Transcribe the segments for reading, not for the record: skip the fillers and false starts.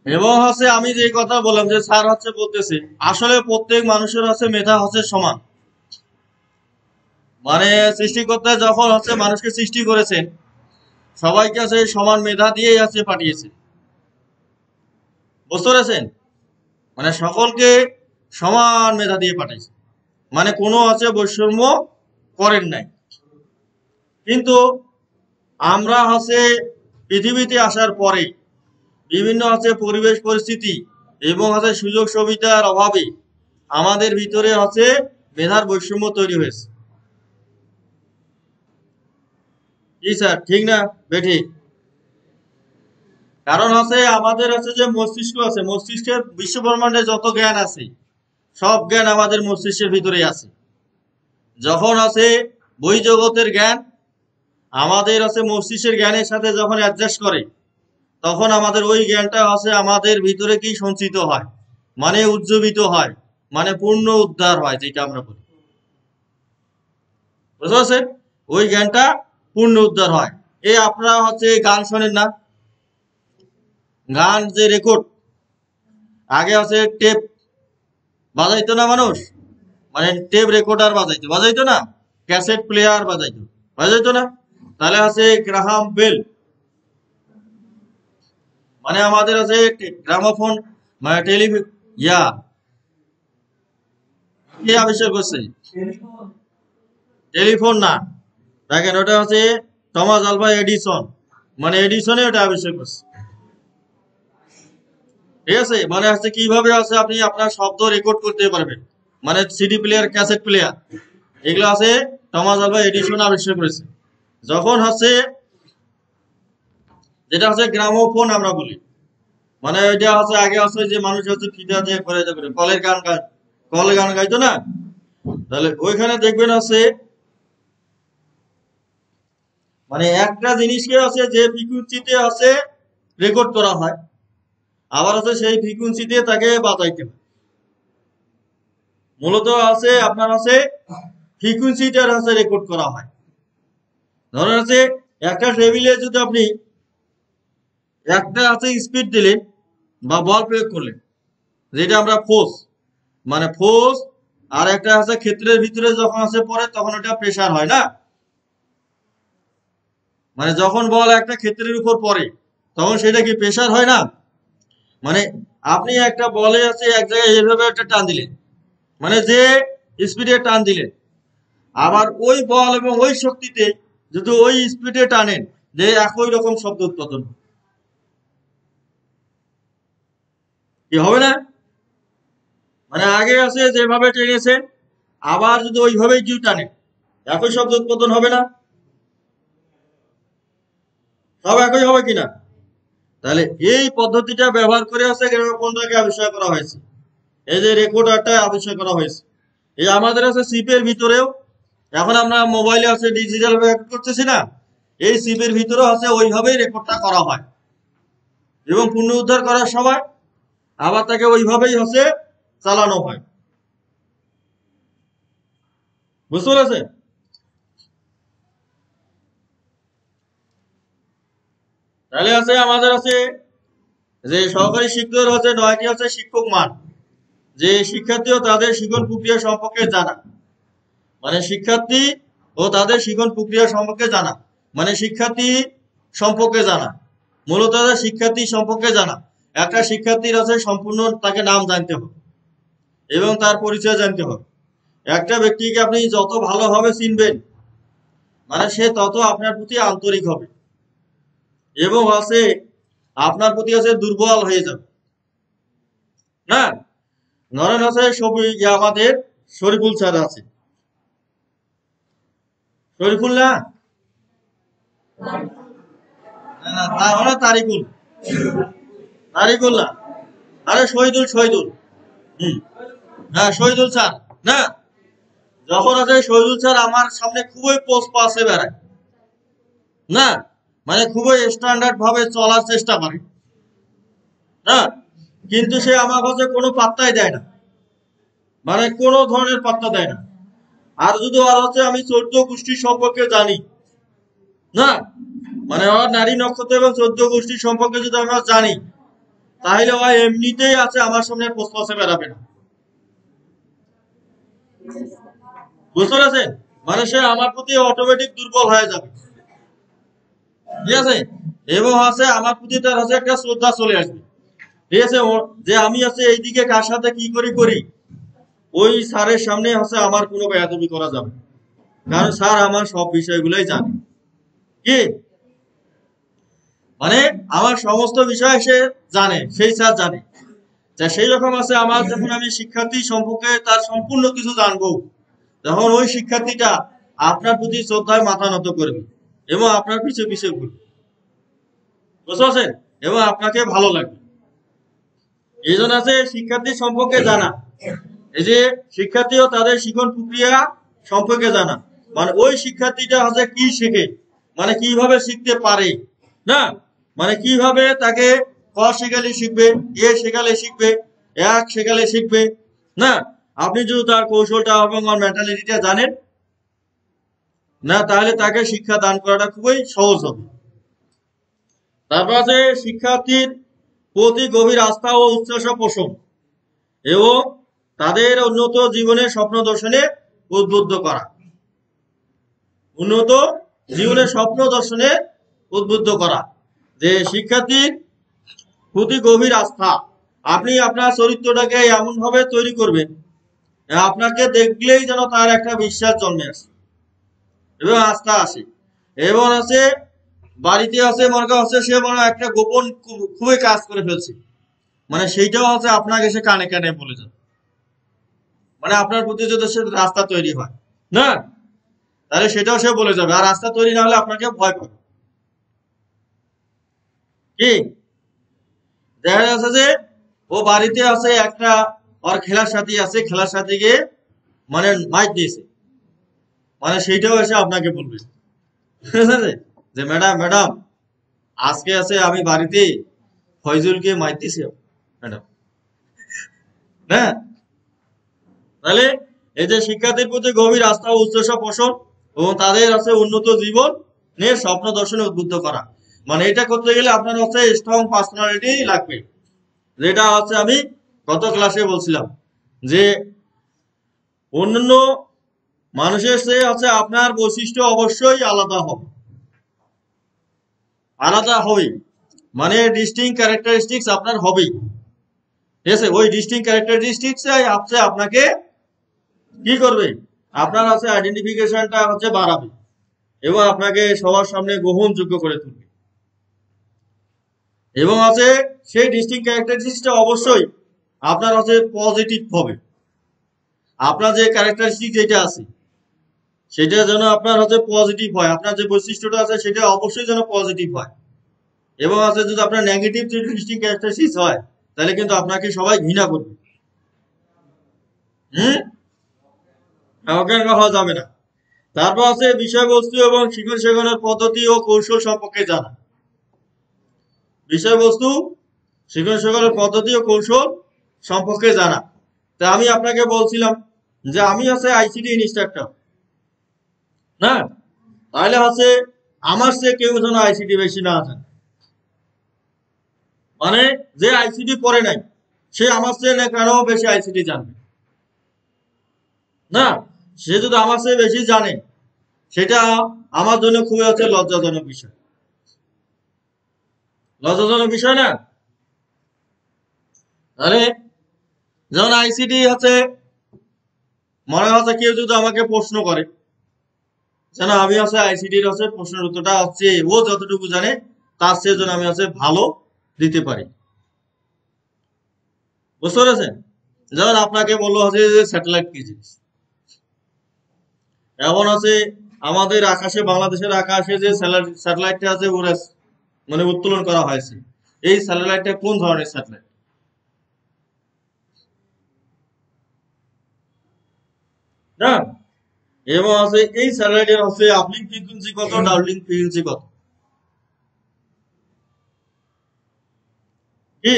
এবং হচ্ছে আমি যে কথা বললাম যে স্যার হচ্ছে বলতেছে আসলে প্রত্যেক মানুষের হচ্ছে মেধা হচ্ছে সমান। মানে সৃষ্টিকর্তা যখন হচ্ছে মানুষকে সৃষ্টি করেছেন সবাইকে আছে সমান মেধা দিয়েই আছে পাঠিয়েছে। বুঝতে পেরেছেন? মানে সকলকে সমান মেধা দিয়ে পাঠাইছে, মানে কোনো আছে বৈষম্য করেন নাই। কিন্তু আমরা হচ্ছে পৃথিবীতে আসার পরে বিভিন্ন হচ্ছে পরিবেশ পরিস্থিতি এবং হচ্ছে সুযোগ সুবিধার অভাবে আমাদের ভিতরে হচ্ছে মেধার বৈষম্য তৈরি হয়েছে। জি স্যার, ঠিক না বেঠিক? কারণ হচ্ছে আমাদের হচ্ছে যে মস্তিষ্ক আছে, মস্তিষ্কের বিশ্ব ব্রহ্মাণ্ডে যত জ্ঞান আছে সব জ্ঞান আমাদের মস্তিষ্কের ভিতরেই আছে। যখন আছে বহির্জগতের জ্ঞান আমাদের আছে মস্তিষ্কের জ্ঞানের সাথে যখন অ্যাডজাস্ট করে তখন আমাদের ওই জ্ঞানটা আছে আমাদের ভিতরে কি সঞ্চিত হয়, মানে উজ্জীবিত হয়, মানে পূর্ণ উদ্ধার হয়, যেটা আমরা বলি। বুঝতে পারছেন? ওই জ্ঞানটা পূর্ণ উদ্ধার হয়। এই আপনারা হচ্ছে গান শোনেন না? গান যে রেকর্ড, আগে আছে টেপ বাজাইতো না মানুষ, মানে টেপ রেকর্ডার বাজাইতো, বাজাইতো না, ক্যাসেট প্লেয়ার বাজাইতো, বাজাইতো না? তাহলে আছে গ্রাহাম বেল, মানে আমাদের আছে গ্রামোফোন, মানে ইয়া কে আবিষ্কার করছে? টেলিফোন না, দেখেন ওটা হচ্ছে টমাস আলভা এডিসন, মানে এডিসনে ওটা আবিষ্কার করছে। ঠিক আছে? মানে হচ্ছে কিভাবে আছে আপনি আপনার শব্দ রেকর্ড করতে পারবেন, মানে সিডি প্লেয়ার, ক্যাসেট প্লেয়ার, এগুলো আছে টমাস আলভা এডিসন আবিষ্কার করেছে। যখন হচ্ছে যেটা হচ্ছে গ্রামোফোন আমরা বলি, মানে ওইটা হচ্ছে আগে হচ্ছে যে মানুষ হচ্ছে ফিতা দিয়ে করে কলের গান গায়, কলে গান গাইতো না? তাহলে ওইখানে দেখবেন আছে মানে একটা জিনিসকে আছে যে ফ্রিকুয়েন্সিতে আছে রেকর্ড করা হয়, আবার আছে সেই ফ্রিকুয়েন্সিতে তাকে বাজাইতে হয়। মূলত আছে আপনার আছে ফ্রিকুয়েন্সিটার আছে রেকর্ড করা হয়। ধরেন আছে একটা টেবিলে যদি আপনি একটা আছে স্পিড দিলেন বা বল প্রয়োগ করলেন, যেটা আমরা ফোর্স, মানে ফোর্স, আর একটা আছে ক্ষেত্রের ভিতরে যখন আছে পড়ে তখন ওটা প্রেসার হয় না? মানে যখন বল একটা ক্ষেত্রের উপর পড়ে তখন সেটা কি প্রেসার হয় না? মানে আপনি একটা বলে আছে এক জায়গায় এইভাবে একটা টান দিলেন, মানে যে স্পিডে টান দিলেন, আবার ওই বল এবং ওই শক্তিতে যদি ওই স্পিডে টানেন যে একই রকম শব্দ উৎপাদন কি হবে না? মানে আগে আছে যেভাবে টেনেছেন আবার যদি ওইভাবেই কেউ টানেন একই শব্দ উৎপাদন হবে না? সব একই হবে কিনা? তাহলে এই পদ্ধতিটা ব্যবহার করে আছে গ্রামোফোনটাকে আবিষ্কার করা হয়েছে, এই যে রেকর্ডারটা আবিষ্কার করা হয়েছে। এই আমাদের আছে চিপের ভিতরেও, এখন আমরা মোবাইলে আছে ডিজিটাল রেকর্ড করতেছি না, এই চিপের ভিতরেও আছে ওইভাবেই রেকর্ডটা করা হয় এবং পুনরুদ্ধার করার সময় আবার তাকে ওইভাবেই হচ্ছে চালানো হয়। বুঝতে পেরেছেন? তাহলে আছে আমাদের আছে যে সহকারী শিক্ষকের হচ্ছে 9টি হচ্ছে শিক্ষক মান, যে শিক্ষার্থী ও তাদের শিক্ষণ প্রক্রিয়া সম্পর্কে জানা, মানে শিক্ষার্থী ও তাদের শিক্ষণ প্রক্রিয়া সম্পর্কে জানা, মানে শিক্ষার্থী সম্পর্কে জানা, মূলত শিক্ষার্থী সম্পর্কে জানা। একটা শিক্ষার্থীর আছে সম্পূর্ণ তাকে নাম জানতে হবে এবং তার পরিচয় জানতে হবে। একটা ব্যক্তিকে আপনি যত ভালোভাবে চিনবেন মানে সে তত আপনার প্রতি আন্তরিক হবে এবং আছে আপনার প্রতি আছে দুর্বল হয়ে যাবে না? ধরেন আছে আমাদের শরীফুল স্যার আছে, শরীফুল না, তাহলে তারিকুল, তারিকুল না, আরে শহীদুল, শহীদুল, হম, হ্যাঁ শহীদুল স্যার না? যখন আছে শহীদুল স্যার আমার সামনে খুবই পোস্ট পাশে বেড়ায় না, মানে খুবই স্ট্যান্ডার্ড ভাবে চলার চেষ্টা করে না, কিন্তু সে আমার কাছে কোনো পাত্তাই দেয় না, মানে কোনো ধরনের পাত্তা দেয় না। আর যদি আর হচ্ছে আমি 14 গোষ্ঠীর সম্পর্কে জানি না, মানে আমার নারী নক্ষত্র এবং 14 গোষ্ঠীর সম্পর্কে যদি আমরা জানি তাহলে ওই এমনিতেই আছে আমার সামনে প্রশ্ন বেড়াবে না। বুঝতে পারছেন? মানে সে আমার প্রতি অটোমেটিক দুর্বল হয়ে যাবে, ঠিক আছে? এবং হচ্ছে আমার প্রতি তার হচ্ছে একটা শ্রদ্ধা চলে আসবে, ঠিক আছে? যে আমি আছে এইদিকে কার সাথে কি করি ওই স্যারের সামনে হচ্ছে আমার কোনো বেয়াদবি করা যাবে না। কারণ স্যার আমার সব বিষয়গুলোই জানে, কি মানে আমার সমস্ত বিষয় সে জানে, সেই স্যার জানে। তা সেই রকম আছে আমার যখন আমি শিক্ষার্থী সম্পর্কে তার সম্পূর্ণ কিছু জানবো, তখন ওই শিক্ষার্থীটা আপনার প্রতি শ্রদ্ধায় মাথা নত করবে এবং আপনার পিছু পিছু ঘুরবে, বুঝতে পারছেন? এবং আপনাকে ভালো লাগবে। এই জন্য আছে শিক্ষার্থী সম্পর্কে জানা, এই যে শিক্ষার্থী ও তাদের শিক্ষণ প্রক্রিয়া সম্পর্কে জানা, মানে ওই শিক্ষার্থীটা হচ্ছে কি শেখে, মানে কিভাবে শিখতে পারে, না মানে কিভাবে তাকে ক শেখালে শিখবে, এ শেখালে শিখবে, এক শেখালে শিখবে, না আপনি যদি তার কৌশলটা এবং মেন্টালিটিটা জানেন, না তাহলে তাকে শিক্ষা দান করাটা খুবই সহজ হবে। তারপর আছে শিক্ষার্থীর প্রতি গভীর আস্থা ও উচ্ছ্বাস পোষণ এবং তাদের উন্নত জীবনের স্বপ্ন দর্শনে উদ্বুদ্ধ করা, উন্নত জীবনের স্বপ্ন দর্শনে উদ্বুদ্ধ করা। যে শিক্ষার্থীর প্রতি গভীর আস্থা, আপনি আপনার চরিত্রটাকে এমন ভাবে তৈরি করবেন আপনাকে দেখলেই যেন তার একটা বিশ্বাস জন্মে আসে এবং আস্থা আসে। এবং আছে বাড়িতে আছে মনে করা হচ্ছে সে মনে একটা গোপন খুবই কাজ করে ফেলছে, মানে সেইটাও হচ্ছে আপনাকে সে কানে কানে বলে যাবে, মানে আপনার প্রতি যদি সে রাস্তা তৈরি হয়, না তাহলে সেটাও সে বলে যাবে। আর রাস্তা তৈরি না হলে আপনাকে ভয় পাবে, কি দেখা যাচ্ছে যে ও বাড়িতে আছে একটা ওর খেলার সাথী আছে, খেলার সাথীকে মানে মাইক দিয়েছে, মানে সেইটাও এসে আপনাকে বলবে ঠিক আছে? যে ম্যাডাম ম্যাডাম আজকে আছে আমি বাড়িতে ফয়জুলকে মাইক দিয়েছি ম্যাডাম, না তাহলে এই যে শিক্ষার্থীর প্রতি গভীর আস্থা ও উচ্ছ্বাস পোষণ এবং তাদের আছে উন্নত জীবনের স্বপ্ন দর্শনে উদ্বুদ্ধ করা, মানে এটা করতে গেলে আপনার হচ্ছে স্ট্রং পার্সোনালিটি লাগবে, যেটা হচ্ছে আমি গত ক্লাসে বলছিলাম যে অন্যান্য মানুষের চেয়ে হচ্ছে আপনার বৈশিষ্ট্য অবশ্যই আলাদা হবে, আলাদা হবে, মানে ডিস্টিং ক্যারেক্টারিস্টিক্স আপনার হবেই, ঠিক আছে? ওই ডিস্টিং ক্যারেক্টারিস্টিক্স আপনাকে কি করবে, আপনার আছে আইডেন্টিফিকেশনটা হচ্ছে বাড়াবে এবং আপনাকে সবার সামনে গ্রহণযোগ্য করে তুলবে। এবং আছে সেই ডিস্টিং ক্যারেক্টারিস্টিক্সটা অবশ্যই আপনার হচ্ছে পজিটিভ হবে, আপনার যে ক্যারেক্টারিস্টিক যেটা আছে সেটা যেন আপনার হচ্ছে পজিটিভ হয়, আপনার যে বৈশিষ্ট্যটা আছে সেটা অবশ্যই যেন পজিটিভ হয়। এবং আছে যদি আপনার নেগেটিভ যে ডিস্টিং ক্যারেক্টারিস্টিক্স হয় তাহলে কিন্তু আপনাকে সবাই ঘৃণা করবে, হুম অজ্ঞান হওয়া যাবে না। তারপর আছে বিষয়বস্তু এবং শিক্ষণ শেখানোর পদ্ধতি ও কৌশল সম্পর্কে জানা, বিষয়বস্তু শিক্ষণ শেখানোর পদ্ধতি ও কৌশল সম্পর্কে জানা। তা আমি আপনাকে বলছিলাম যে আমি হচ্ছে আইসিটি ইনস্ট্রাক্টর, না তাহলে হচ্ছে আমার সে কেউ যেন আইসিটি বেশি না জানে, মানে যে আইসিটি পড়ে নাই সে আমার চেয়ে না কেন বেশি আইসিটি জানবে, না সে যদি আমার চেয়ে বেশি জানে সেটা আমার জন্য খুবই হচ্ছে লজ্জাজনক বিষয়, লজ্জাজনক বিষয় না। তাহলে যেমন আইসিটি হচ্ছে মনে হচ্ছে কেউ যদি আমাকে প্রশ্ন করে যেন আমি হচ্ছে আইসিটির হচ্ছে প্রশ্নের উত্তরটা হচ্ছে ও যতটুকু জানে তার চেয়ে যেন আমি হচ্ছে ভালো দিতে পারি, বুঝতে পেরেছেন? যেমন আপনাকে বললো হচ্ছে যে স্যাটেলাইট কি জিনিস, এমন আছে আমাদের আকাশে বাংলাদেশের আকাশে যে স্যাটেলাইটটা আছে ওরা মানে উত্তোলন করা হয়েছে, এই স্যাটেলাইটটা কোন ধরনের স্যাটেলাইট, না এবং আছে এই স্যাটেলাইটের হচ্ছে আপলিং ফ্রিকোয়েন্সি কত, ডাউনলিং ফ্রিকোয়েন্সি কত, কি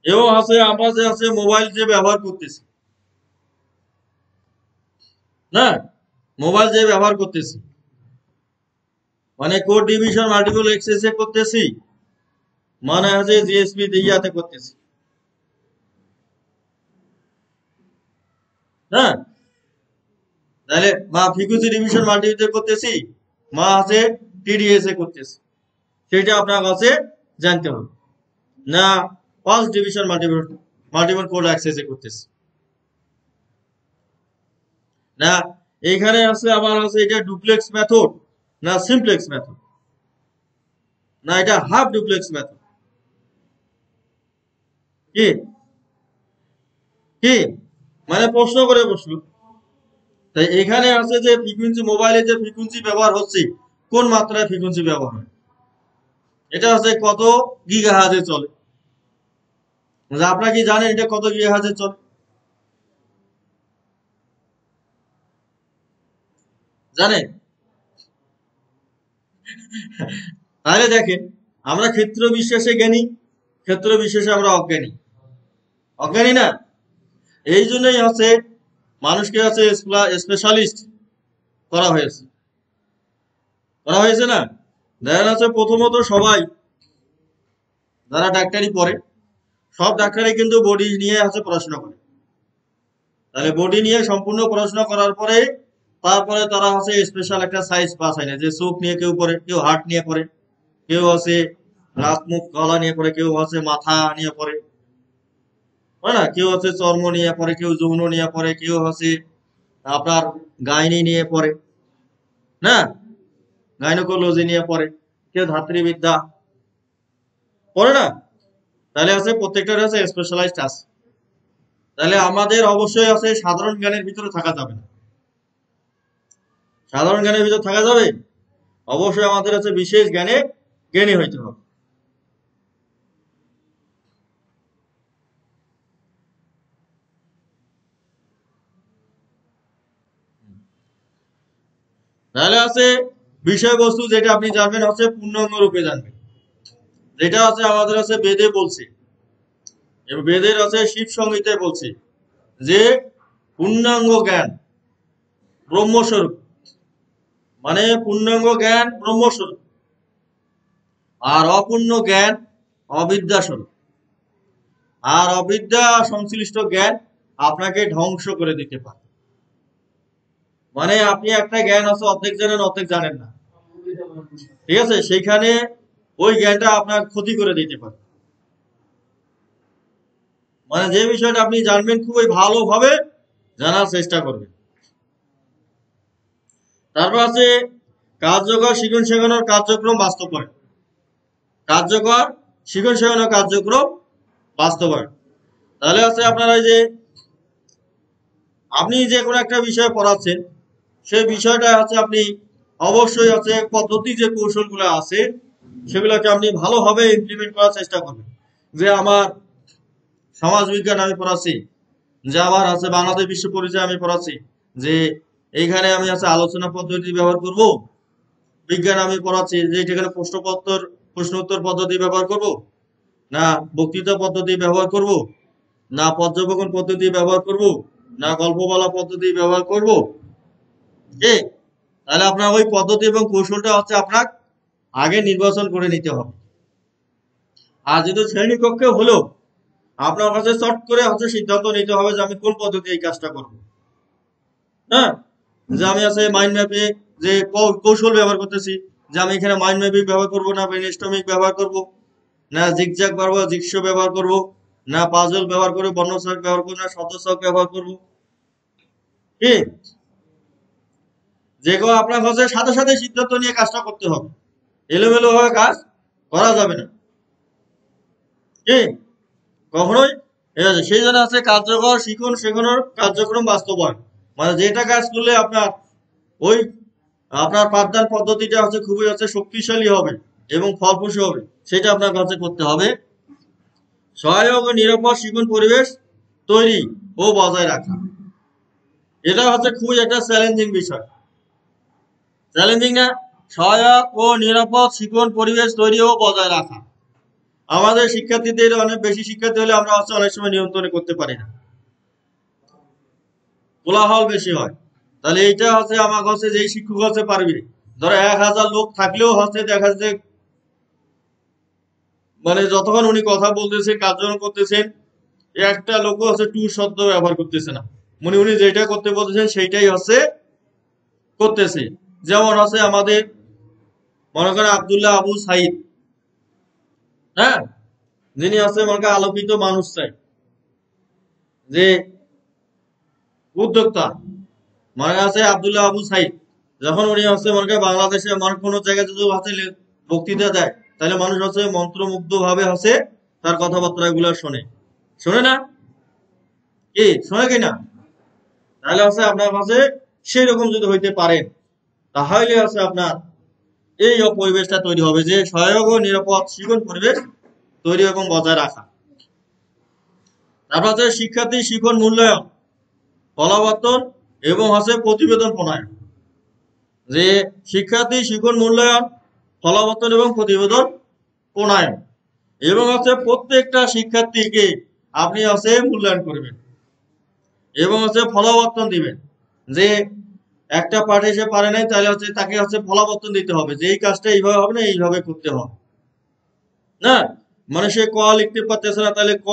এবং আছে আমরা যে আছে মোবাইল যে ব্যবহার করতেছি, না মোবাইল যে ব্যবহার করতেছি মানে কোড ডিভিশন মাল্টিপল এক্সেস করতেছি, মানে হচ্ছে জিএসপি ইয়াতে করতেছি, হ্যাঁ। তাহলে মা ফ্রিকুয়েন্সি ডিভিশন মাল্টিমিটার করতেছি, মা আছে টিডিএস এ করতেছি, সেটা আপনার কাছে জানতে হবে। না first division multiple code access এ করতেছি, না এইখানে আছে আবার আছে এটা ডুপ্লেক্স মেথড না সিমপ্লেক্স মেথড, না এটা হাফ ডুপ্লেক্স মেথড, কি কি মানে প্রশ্ন করে বসলো। তাই এখানে আছে যে ফ্রিকুয়েন্সি, মোবাইলে যে ফ্রিকুয়েন্সি ব্যবহার হচ্ছে, কোন মাত্রায় ফ্রিকুয়েন্সি ব্যবহার হয়, এটা হচ্ছে কত গিগাহার্টজে চলে। আপনারা কি জানেন এটা কত গিগাহার্টজে চলে? জানেন? তাহলে দেখেন, আমরা ক্ষেত্র বিশ্বাসে জ্ঞানী, ক্ষেত্র বিশ্বাসে আমরা অজ্ঞানী, অজ্ঞানী না। এই জন্যই হচ্ছে মানুষকে হচ্ছে স্পেশালিস্ট করা হয়েছে, করা হয়েছে না। দেখা যাচ্ছে প্রথমত সবাই যারা ডাক্তারি পড়ে, সব ডাক্তারই কিন্তু বডি নিয়ে হচ্ছে পড়াশোনা করে। তাহলে বডি নিয়ে সম্পূর্ণ পড়াশোনা করার পরে তারপরে তারা হচ্ছে স্পেশাল একটা সাইজ পাস হয় না, যে চোখ নিয়ে কেউ পড়ে, কেউ হার্ট নিয়ে পড়ে, কেউ আছে নাক মুখ গলা নিয়ে পড়ে, কেউ হচ্ছে মাথা নিয়ে পড়ে, হয় না, কেউ হচ্ছে চর্ম নিয়ে পড়ে, কেউ যৌন নিয়ে পড়ে, কেউ হচ্ছে আপনার গাইনি নিয়ে পড়ে, না গাইনোকোলজি নিয়ে পড়ে, কেউ ধাত্রীবিদ্যা পড়ে না। তাহলে আছে প্রত্যেকটার আছে স্পেশালাইজড আছে। তাহলে আমাদের অবশ্যই আছে সাধারণ জ্ঞানের ভিতরে থাকা যাবে না, সাধারণ জ্ঞানের ভিতরে থাকা যাবে, অবশ্যই আমাদের আছে বিশেষ জ্ঞানে জ্ঞানী হইতে হবে। তাহলে আছে বিষয়বস্তু যেটা আপনি জানবেন হচ্ছে পূর্ণাঙ্গ রূপে জানবেন, যেটা আছে আমাদের আছে বেদে বলছে, এবং বেদের আছে শিব সংহিতায় বলছে যে পূর্ণাঙ্গ জ্ঞান ব্রহ্মস্বরূপ, মানে পূর্ণাঙ্গ জ্ঞান ব্রহ্মস্বরূপ, আর অপূর্ণ জ্ঞান অবিদ্যা স্বরূপ। আর অবিদ্যা সংশ্লিষ্ট জ্ঞান আপনাকে ধ্বংস করে দিতে পারে। মানে আপনি একটা জ্ঞান আছে অর্ধেক জানেন অর্ধেক জানেন না, ঠিক আছে, সেইখানে ওই জ্ঞানটা আপনার ক্ষতি করে দিতে পারে। মানে যে বিষয়টা আপনি জানবেন খুবই ভালোভাবে জানার চেষ্টা করবেন। তারপর আছে কার্যকর শিখন শেখানোর কার্যক্রম বাস্তবায়ন, কার্যকর শিখন শেখানোর কার্যক্রম বাস্তবায়ন। তাহলে আছে আপনারা এই যে আপনি যে কোনো একটা বিষয় পড়াচ্ছেন, সেই বিষয়টা হচ্ছে আপনি অবশ্যই আছে পদ্ধতি যে কৌশলগুলো আছে সেগুলোকে আপনি ভালোভাবে ইমপ্লিমেন্ট করার চেষ্টা করবেন। যে আমার সমাজ বিজ্ঞান আমি পড়াচ্ছি, যে আমার আছে বাংলাদেশ বিশ্ব পরিচয় আমি পড়াচ্ছি, যে এইখানে আমি আছে আলোচনা পদ্ধতি ব্যবহার করব। বিজ্ঞান আমি পড়াচ্ছি যে এখানে প্রশ্ন উত্তর পদ্ধতি ব্যবহার করব, না বক্তৃতা পদ্ধতি ব্যবহার করব, না পর্যবেক্ষণ পদ্ধতি ব্যবহার করব, না গল্প বলা পদ্ধতি ব্যবহার করব, কি? তাহলে আপনার ওই পদ্ধতি এবং কৌশলটা হচ্ছে আপনার আগে নির্বাচন করে নিতে হবে। আর যদি শ্রেণীকক্ষে হলো আপনার কাছে চট করে হচ্ছে সিদ্ধান্ত নিতে হবে যে আমি কোন পদ্ধতি এই কাজটা করব, হ্যাঁ। যে আমি আছে মাইন্ড ম্যাপে যে কৌশল ব্যবহার করতেছি, যে আমি এখানে মাইন্ড ম্যাপিং ব্যবহার করব, না ব্রেনস্টর্মিং ব্যবহার করব, না জিগজ্যাগ ব্যবহার জিগসো ব্যবহার করব, না পাজল ব্যবহার করব, বর্ণছক ব্যবহার করব, না শব্দছক ব্যবহার করব, কি? যেগুলো আপনার কাছে সাথে সাথে সিদ্ধান্ত নিয়ে কাজটা করতে হবে, এলোমেলো ভাবে কাজ করা যাবে না, কি? কখনোই। ঠিক আছে, সেই জন্য আছে কার্যকর শিখন শেখানোর কার্যক্রম বাস্তবায়ন। মানে যেটা কাজ করলে আপনার ওই আপনার পাঠদান পদ্ধতিটা হচ্ছে খুবই হচ্ছে শক্তিশালী হবে এবং ফলপ্রসূ হবে, সেটা আপনার কাছে করতে হবে। সহায়ক ও নিরাপদ শিখন পরিবেশ তৈরি ও বজায় রাখা, এটা হচ্ছে খুবই একটা চ্যালেঞ্জিং বিষয়, চ্যালেঞ্জিং না? সহায়ক ও নিরাপদ শিখন পরিবেশ তৈরি ও বজায় রাখা। আমাদের শিক্ষার্থীদের অনেক বেশি শিক্ষার্থী হলে আমরা হচ্ছে অনেক সময় নিয়ন্ত্রণ করতে পারি না, কোলাহল বেশি হয়। তাহলে এইটা হচ্ছে আমার কাছে যেই শিক্ষক হচ্ছে পারবে, ধরো 1000 লোক থাকলেও হচ্ছে দেখা যাচ্ছে মানে যতক্ষণ উনি কথা বলতেছেন কার্যক্রম করতেছেন একটা লোক হচ্ছে টু শব্দ ব্যবহার করতেছে না, মানে উনি যেটা করতে বলতেছেন সেইটাই হচ্ছে করতেছে। যেমন আছে আমাদের মনে করেন আব্দুল্লাহ আবু সাইদ, হ্যাঁ, যিনি আছে মনে করেন আলোকিত মানুষ চাই, যে উদ্যোক্তা, মানে আছে আব্দুল্লাহ আবু সাইদ। যখন উনি হচ্ছে মনে করেন বাংলাদেশে মানে কোনো জায়গায় যদি হচ্ছে বক্তৃতা দেয়, তাহলে মানুষ হচ্ছে মন্ত্রমুগ্ধ ভাবে হচ্ছে তার কথাবার্তা গুলো শোনে, শোনে না কি, শোনে কিনা? তাহলে হচ্ছে আপনার কাছে সেই রকম যদি হইতে পারেন, তাহলে হচ্ছে আপনার এই পরিবেশটা তৈরি হবে যে সহায়ক ও নিরাপদ শিক্ষণ পরিবেশ তৈরি এবং বজায় রাখা। তারপর হচ্ছে শিক্ষার্থী শিক্ষণ মূল্যায়ন, ফলাবর্তন এবং হচ্ছে প্রতিবেদন প্রণয়ন। যে শিক্ষার্থী শিক্ষণ মূল্যায়ন, ফলাবর্তন এবং প্রতিবেদন প্রণয়ন, এবং হচ্ছে প্রত্যেকটা শিক্ষার্থীকে আপনি হচ্ছে মূল্যায়ন করবেন এবং হচ্ছে ফলাবর্তন দিবেন। যে একটা পাঠ এসে পারে নাই, তাহলে হচ্ছে তাকে হচ্ছে ফলাবর্তন দিতে হবে যে এই কাজটা এইভাবে হবে না, এইভাবে করতে হবে না। মানে সে ক লিখতে পারতেছে না, তাহলে ক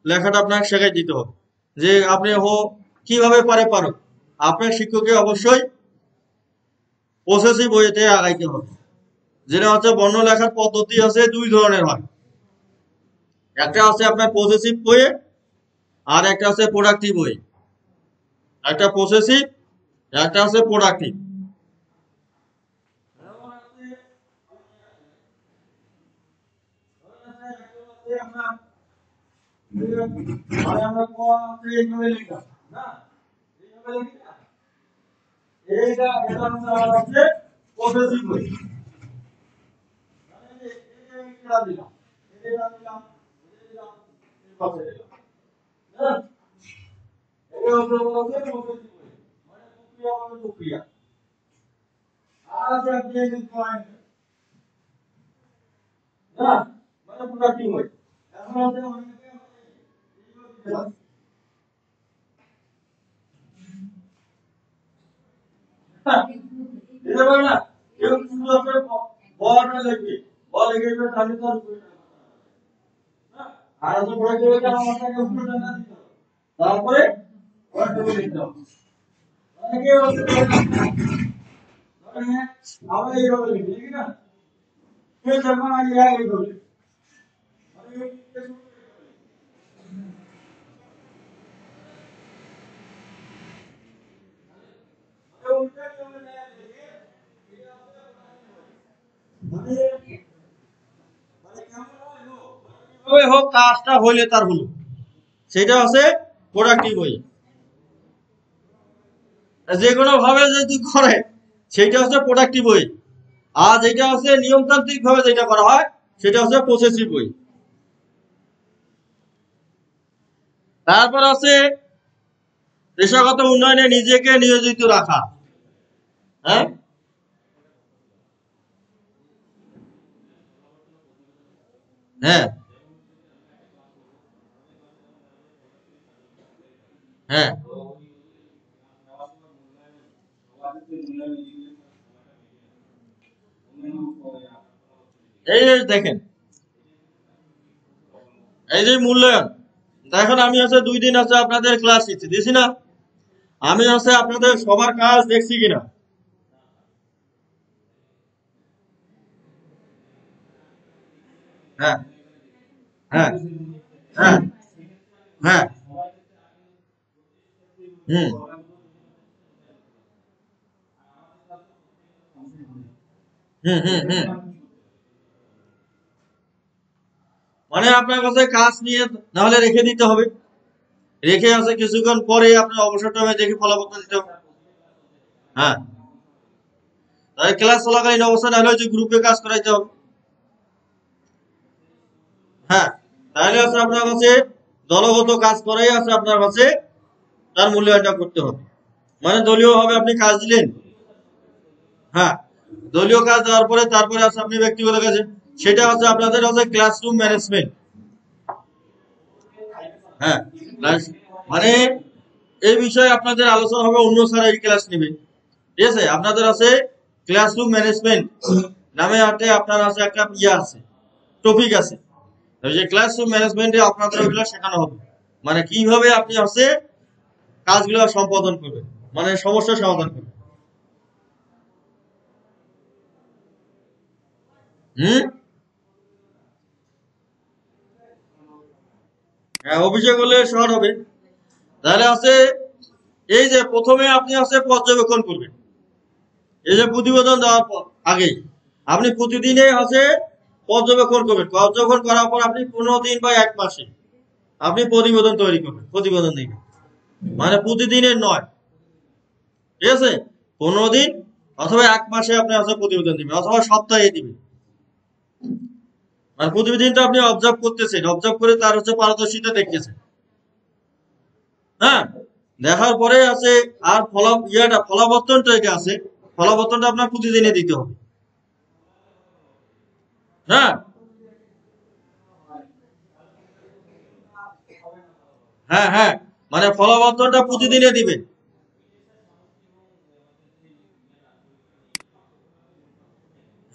লেখাটা আপনাকে শেখাই দিতে হবে। যে আপনি কিভাবে পারো, আপনার শিক্ষককে অবশ্যই পসেসিভ ওয়েতে আগাইতে হবে। যেটা হচ্ছে বর্ণ লেখার পদ্ধতি আছে দুই ধরনের হয়, একটা আছে আপনার পসেসিভ ওয়ে আর একটা আছে প্রোডাক্টিভ ওয়ে। একটা পসেসিভ, একটা আছে প্রোডাক্টিভ। আমরা এইভাবে লিখলাম না, এইভাবে লিখলাম, এটা হচ্ছে পসেসিভ ওয়ে। এটা দিলাম, এটা দিলাম, এটা দিলাম, এই পাশে দিলাম, হ্যাঁ, এটা হচ্ছে পসেসিভ ওয়ে, মানে প্রক্রিয়া মানে প্রক্রিয়া। আর আছে আপনি এই পয়েন্ট না, মানে প্রোডাক্টিভ ওয়ে। এখন হচ্ছে অনেকে এইভাবে দিতে পারে না, কেউ শুধু আপনার বলটা লিখবে, বল লিখে দিবে, তাহলে তো আর উপরে টানা যাবে না। আর হচ্ছে প্রোডাক্টিভ ওয়ে কেন আমাকে উপরে টানা দিতে হবে, তারপরে প্রোডাক্টিভ ওয়ে লিখতে হবে। অনেকে হচ্ছে আমরা এইভাবে লিখি, লিখি না, কেউ যখন আগে এইভাবে লিখি, হোক কাজটা হইলে তার হলো, সেটা হচ্ছে প্রোডাক্টিভ ওয়ে। যে কোনো ভাবে যদি করে সেটা হচ্ছে প্রোডাক্টিভ ওয়ে। আর যেটা হচ্ছে নিয়মতান্ত্রিক ভাবে যেটা করা হয় সেটা হচ্ছে পসেসিভ ওয়ে। তারপর আছে পেশাগত উন্নয়নে নিজেকে নিয়োজিত রাখা। হ্যাঁ, হ্যাঁ, হ্যাঁ, এই যে দেখেন, এই যে মূল্যায়ন, দেখেন আমি হচ্ছে 2 দিন আছে আপনাদের ক্লাস দিছি না, আমি হচ্ছে আপনাদের সবার কাজ দেখছি কিনা। হ্যাঁ, হ্যাঁ, হ্যাঁ, হ্যাঁ, হুম, হুম, হুম, হুম। মানে আপনার কাছে কাজ নিয়ে নাহলে রেখে দিতে হবে, রেখে আছে কিছুক্ষণ পরে আপনি অবসর টাইমে দেখে ফলাফল দিতে হবে। হ্যাঁ, তাই ক্লাস চলাকালীন অবস্থা না হলে যে গ্রুপে কাজ করাইতে হবে। হ্যাঁ, তাহলে আছে আপনার কাছে দলগত কাজ করাই আছে আপনার কাছে তার মূল্যায়নটা করতে হবে। মানে দলীয় ভাবে আপনি কাজ দিলেন, হ্যাঁ, দলীয় কাজ দেওয়ার পরে তারপরে আছে আপনি ব্যক্তিগত কাজে, সেটা হচ্ছে আপনাদের হচ্ছে ক্লাসরুম ম্যানেজমেন্ট। হ্যাঁ, মানে এই বিষয়ে আপনাদের আলোচনা হবে, অন্য স্যার এই ক্লাস নেবে, ঠিক আছে? আপনাদের আছে ক্লাসরুম ম্যানেজমেন্ট নামে আপনার আছে একটা ইয়ে আছে, টপিক আছে, ওই যে ক্লাসরুম ম্যানেজমেন্টে আপনাদের ওইগুলো শেখানো হবে, মানে কিভাবে আপনি হচ্ছে কাজগুলো সম্পাদন করবেন, মানে সমস্যার সমাধান করবেন। হুম। হ্যাঁ, অভিযোগ হলে শর্ট হবে। তাহলে আছে এই যে প্রথমে আপনি আছে পর্যবেক্ষণ করবেন, এই যে প্রতিবেদন দেওয়ার পর আগেই আপনি প্রতিদিনে আছে পর্যবেক্ষণ করবেন। পর্যবেক্ষণ করার পর আপনি 15 দিন বা 1 মাসে আপনি প্রতিবেদন তৈরি করবেন, প্রতিবেদন দিবেন। মানে প্রতিদিনের নয়, ঠিক আছে? 15 দিন অথবা 1 মাসে আপনি আছে প্রতিবেদন দিবেন, অথবা সপ্তাহে দিবেন। মানে প্রতিদিনটা আপনি অবজার্ভ করতেছেন, অবজার্ভ করে তার হচ্ছে পারদর্শিতা দেখতেছেন। হ্যাঁ, দেখার পরে আছে আর ফলাবর্তনটা এটা আছে, ফলাবর্তনটা আপনার প্রতিদিনে দিতে হবে। হ্যাঁ, হ্যাঁ, হ্যাঁ, মানে ফলাবর্তনটা প্রতিদিনে দিবেন।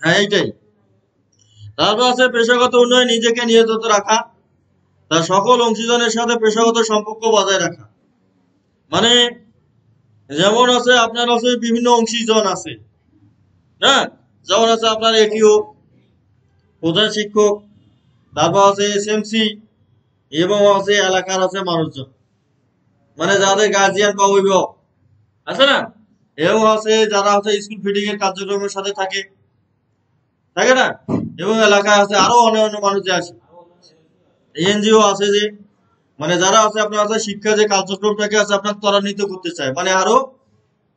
হ্যাঁ, এইটাই। তারপর আছে পেশাগত উন্নয়ন, নিজেকে নিয়োজিত রাখা, তার সকল অংশীজনের সাথে পেশাগত সম্পর্ক বজায় রাখা। মানে যেমন আছে আপনার আছে বিভিন্ন অংশীজন আছে। হ্যাঁ, যেমন আছে আপনার এটিও, প্রধান শিক্ষক, তারপর আছে এসএমসি, এবং আছে এলাকার আছে মানুষজন, মানে যাদের গার্জিয়ান বা অভিভাবক আছে না, এবং আছে যারা হচ্ছে স্কুল ফিডিং এর কার্যক্রমের সাথে থাকে, থাকে না, এবং এলাকায় আছে আরো অন্যান্য মানুষ যে আছে, এনজিও আছে যে, মানে যারা আছে আপনার আছে শিক্ষা যে কার্যক্রমটাকে আছে আপনার ত্বরান্বিত করতে চায়, মানে আরো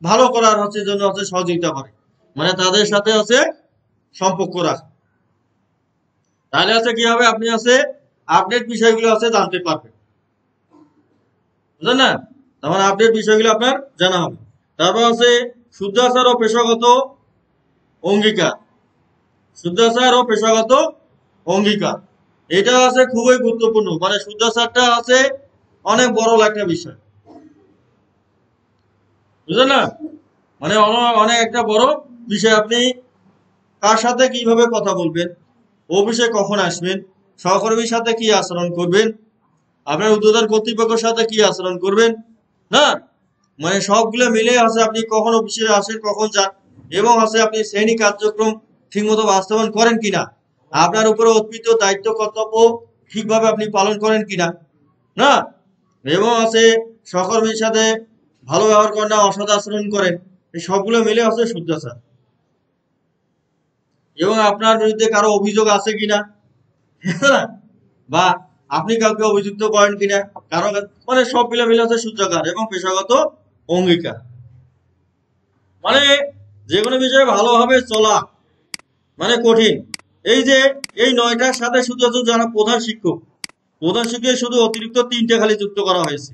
ভালো করার হচ্ছে জন্য হচ্ছে সহযোগিতা করে, মানে তাদের সাথে আছে সম্পর্ক রাখে। তাহলে আছে কি হবে, আপনি আছে আপডেট বিষয়গুলো আছে জানতে পারবেন, বুঝলেন না? তখন আপডেট বিষয়গুলো আপনার জানা হবে। তারপর আছে শুদ্ধাচার ও পেশাগত অঙ্গীকার, শুদ্ধাচার ও পেশাগত অঙ্গীকার, এটা আছে খুবই গুরুত্বপূর্ণ। মানে শুদ্ধাচারটা আছে অনেক বড় একটা বিষয়, বুঝলেন না? মানে অনেক একটা বড় বিষয়। আপনি কার সাথে কিভাবে কথা বলবেন, অফিসে কখন আসবেন, সহকর্মীর সাথে কি আচরণ করবেন, আপনার ঊর্ধ্বতন কর্তৃপক্ষের সাথে কি আচরণ করবেন, না, মানে সবগুলো মিলে আছে আপনি কখন অফিসে আসেন, কখন যান, এবং আছে আপনি শ্রেণী কার্যক্রম ঠিকমতো বাস্তবায়ন করেন কিনা, আপনার উপরে অর্পিত দায়িত্ব কর্তব্য ঠিকভাবে আপনি পালন করেন কিনা, না, এবং আছে সহকর্মীর সাথে ভালো ব্যবহার করেন না অসৎ আচরণ করেন, এই সবগুলো মিলে আছে শুদ্ধাচার। এবং আপনার বিরুদ্ধে কারো অভিযোগ আছে কিনা, বা আপনি কাউকে অভিযুক্ত করেন কিনা কারো, মানে সব মিলে আছে শুদ্ধাচার এবং পেশাগত অঙ্গীকার। মানে যে কোনো বিষয়ে ভালোভাবে চলা মানে কঠিন। এই যে এই 9টার সাথে শুধু যারা প্রধান শিক্ষক, প্রধান শিক্ষক শুধু অতিরিক্ত 3টে খালি যুক্ত করা হয়েছে।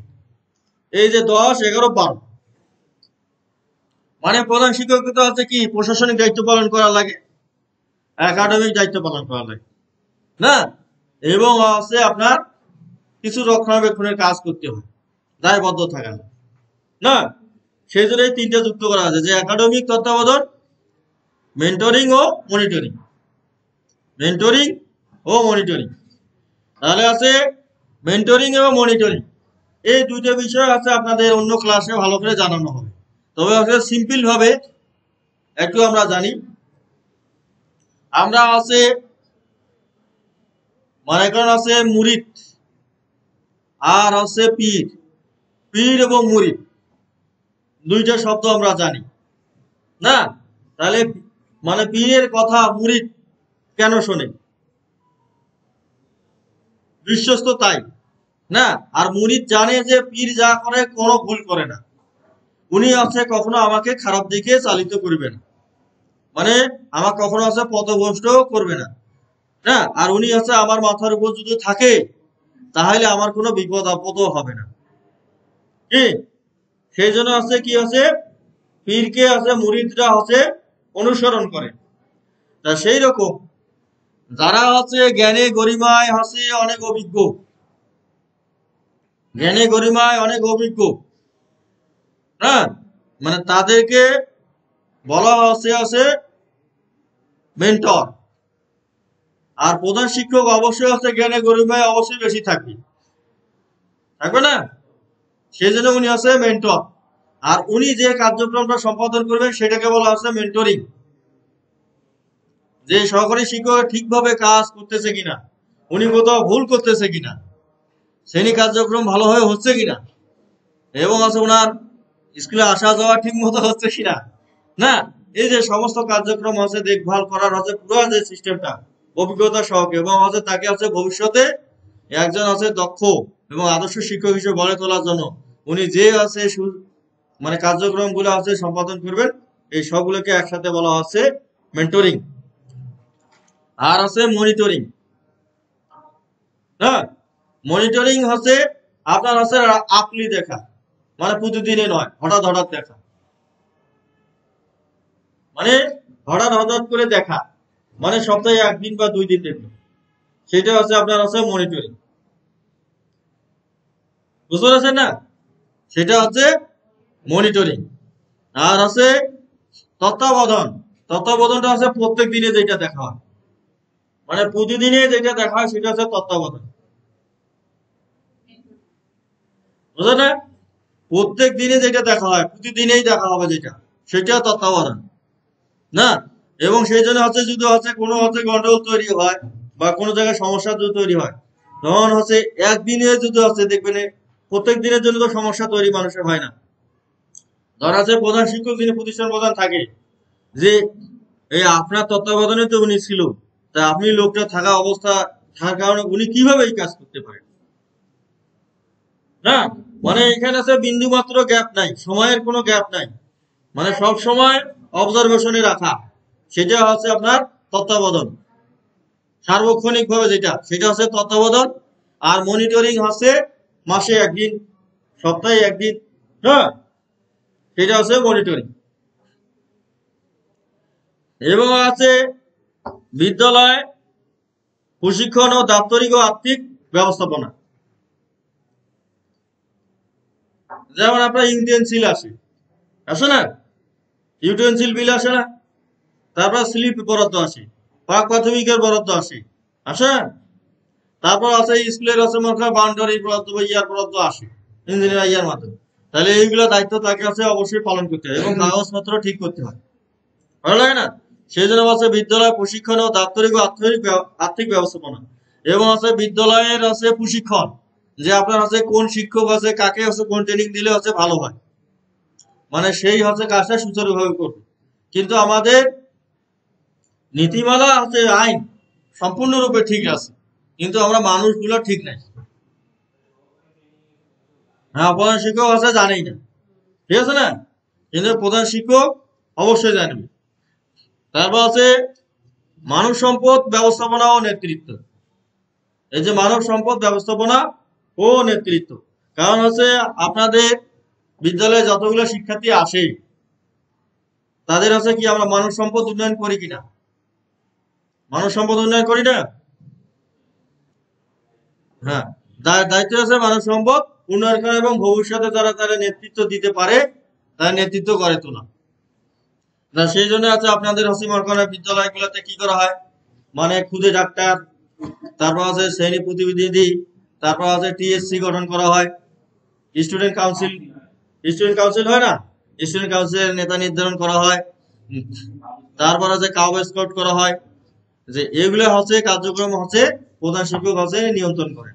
এই যে 10, 11, 12, মানে প্রধান শিক্ষক তো আছে কি প্রশাসনিক দায়িত্ব পালন করা লাগে, একাডেমিক দায়িত্ব পালন করা লাগে, না, এবং আছে আপনার কিছু রক্ষণাবেক্ষণের কাজ করতে হয়, দায়বদ্ধ থাকা না, না, সেই জন্য এই 3টে যুক্ত করা আছে, যে একাডেমিক তত্ত্বাবধান, মেন্টরিং ও মনিটরিং, মেন্টরিং ও মনিটরিং। তাহলে আছে মেন্টরিং এবং মনিটরিং, এই দুইটা বিষয় আছে আপনাদের অন্য ক্লাসে ভালো করে জানানো হবে। তবে আসলে সিম্পল ভাবে একটু আমরা জানি, আমরা আছে মনে করেন আছে মুরিদ আর আছে পীর, পীর এবং মুরিদ দুইটা শব্দ আমরা জানি, না? তাহলে মানে পীরের কথা মুরিদ কেন শোনে, বিশ্বস্ত তাই, না? আর মুরিদ জানে যে পীর যা করে কোনো ভুল করে না, উনি আছে কখনো আমাকে খারাপ দিকে চালিত করবে না, মানে আমার কখনো আছে পথভ্রষ্ট করবে না, না, আর উনি আছে আমার মাথার উপর যদি থাকে তাহলে আমার কোনো বিপদ আপদও হবে না, কি? সেই জন্য আছে কি আছে পীরকে আছে মুরিদরা আছে অনুসরণ করে। তা সেই রকম যারা হচ্ছে জ্ঞানে গরিমায় আছে অনেক অভিজ্ঞ, জ্ঞানে গরিমায় অনেক অভিজ্ঞ, হ্যাঁ, মানে তাদেরকে বলা হচ্ছে আছে মেন্টর। আর প্রধান শিক্ষক অবশ্যই হচ্ছে জ্ঞানে গরিমায় অবশ্যই বেশি থাকবে না, সেই জন্য উনি হচ্ছে মেন্টর। আর উনি যে কার্যক্রমটা সম্পাদন করবেন সেটাকে বলা হচ্ছে মেন্টরিং, যে সহকারী শিক্ষক ঠিকভাবে কাজ করতেছে কিনা, উনি কোথাও ভুল করতেছে কিনা, শ্রেণী কার্যক্রম ভালোভাবে হচ্ছে কিনা, এবং আছে ওনার স্কুলে আসা যাওয়া ঠিক মতো হচ্ছে কিনা, না এই যে সমস্ত কার্যক্রম আছে দেখভাল করার হচ্ছে পুরো যে সিস্টেমটা অভিজ্ঞতা সহক, এবং হচ্ছে তাকে হচ্ছে ভবিষ্যতে একজন আছে দক্ষ এবং আদর্শ শিক্ষক হিসেবে গড়ে তোলার জন্য উনি যে আছে মানে কার্যক্রম গুলো আছে সম্পাদন করবেন, এই সবগুলোকে একসাথে বলা হচ্ছে মেন্টরিং। আর আছে মনিটরিং। হ্যাঁ, মনিটরিং হচ্ছে আপনার হচ্ছে আপলি দেখা, মানে প্রতিদিনে নয়, হঠাৎ হঠাৎ দেখা, মানে হঠাৎ হঠাৎ করে দেখা, মানে সপ্তাহে একদিন বা 2 দিন দেখবে, সেটা হচ্ছে আপনার হচ্ছে মনিটরিং। বুঝতে পারছেন না, সেটা হচ্ছে মনিটরিং। আর আছে তত্ত্বাবধান। তত্ত্বাবধানটা হচ্ছে প্রত্যেক দিনে যেটা দেখা হয়, মানে প্রতিদিনে যেটা দেখা হয় সেটা হচ্ছে তত্ত্বাবধান। বুঝলেন না, প্রত্যেক দিনে যেটা দেখা হয়, প্রতিদিনেই দেখা হবে যেটা, সেটা তত্ত্বাবধান না। এবং সেই জন্য হচ্ছে যদি হচ্ছে কোনো হচ্ছে গন্ডগোল তৈরি হয় বা কোনো জায়গায় সমস্যা যদি তৈরি হয়, তখন হচ্ছে একদিনে যদি হচ্ছে দেখবেন প্রত্যেক দিনের জন্য তো সমস্যা তৈরি মানুষের হয় না। ধরা আছে প্রধান শিক্ষক যিনি প্রতিষ্ঠান প্রধান থাকে, যে এই আপনার তত্ত্বাবধানে তো উনি ছিল, তা আপনি লোকটা থাকা অবস্থা থাকার কারণে উনি কিভাবে এই কাজ করতে পারেন, না মানে এখানে আছে বিন্দু মাত্র গ্যাপ নাই, সময়ের কোনো গ্যাপ নাই, মানে সব সময় অবজারভেশনে রাখা, সেটা হচ্ছে আপনার তত্ত্বাবধান। সার্বক্ষণিক ভাবে যেটা, সেটা হচ্ছে তত্ত্বাবধান। আর মনিটরিং হচ্ছে মাসে একদিন, সপ্তাহে একদিন, হ্যাঁ, সেটা হচ্ছে মনিটরিং। এবং আছে বিদ্যালয় প্রশিক্ষণ ও দাপ্তরিক ও আর্থিক ব্যবস্থাপনা। যেমন আপনার ইউটেন্সিল আসে না, ইউটেন্সিল বিল আসে না, তারপর স্লিপ বরাদ্দ আসে, প্রাক প্রাথমিকের বরাদ্দ আসে না, তারপর আছে স্কুলের আছে মনে বাউন্ডারি বরাদ্দ বা ইয়ার বরাদ্দ আসে ইঞ্জিনিয়ার ইয়ার মাধ্যমে। তাহলে এইগুলো দায়িত্ব তাকে আছে অবশ্যই পালন করতে হয় এবং কাগজপত্র ঠিক করতে হয়, ভালো লাগে না। সেই জন্য আছে বিদ্যালয় প্রশিক্ষণ ও দাপ্তরিক ও আর্থিক ব্যবস্থাপনা। এবং আছে বিদ্যালয়ের আছে প্রশিক্ষণ, যে আপনার আছে কোন শিক্ষক আছে কাকে আছে কোন ট্রেনিং দিলে হচ্ছে ভালো হয়, মানে সেই হচ্ছে কাজটা সুচারুভাবে করবে। কিন্তু আমাদের নীতিমালা হচ্ছে আইন সম্পূর্ণরূপে ঠিক আছে, কিন্তু আমরা মানুষগুলো ঠিক নাই। হ্যাঁ, প্রধান শিক্ষক আছে জানেই না, ঠিক আছে না, কিন্তু প্রধান শিক্ষক অবশ্যই জানবে। তারপর আছে মানব সম্পদ ব্যবস্থাপনা ও নেতৃত্ব। এই যে মানব সম্পদ ব্যবস্থাপনা ও নেতৃত্ব, কারণ হচ্ছে আপনাদের বিদ্যালয়ে যতগুলো শিক্ষার্থী আসে তাদের হচ্ছে কি আমরা মানব সম্পদ উন্নয়ন করি কিনা, মানব সম্পদ উন্নয়ন করি না। হ্যাঁ, দায়িত্ব আছে মানব সম্পদ উন্নয়ন করা এবং ভবিষ্যতে যারা তারা নেতৃত্ব দিতে পারে তারা নেতৃত্ব করে তোলা। সেই জন্য আছে আপনাদের হসিমারখানা বিদ্যালয়গুলোতে কি করা হয়, মানে খুদে ডাক্তার, তারপর আছে শ্রেণী প্রতিনিধি, তারপর আছে টিএসসি গঠন করা হয়, স্টুডেন্ট কাউন্সিল, স্টুডেন্ট কাউন্সিল হয় না, স্টুডেন্ট কাউন্সিলের নেতা নির্ধারণ করা হয়, তারপর আছে কাউ স্কাউট করা হয়, যে এগুলো হচ্ছে কার্যক্রম হচ্ছে প্রধান শিক্ষক হচ্ছে নিয়ন্ত্রণ করে।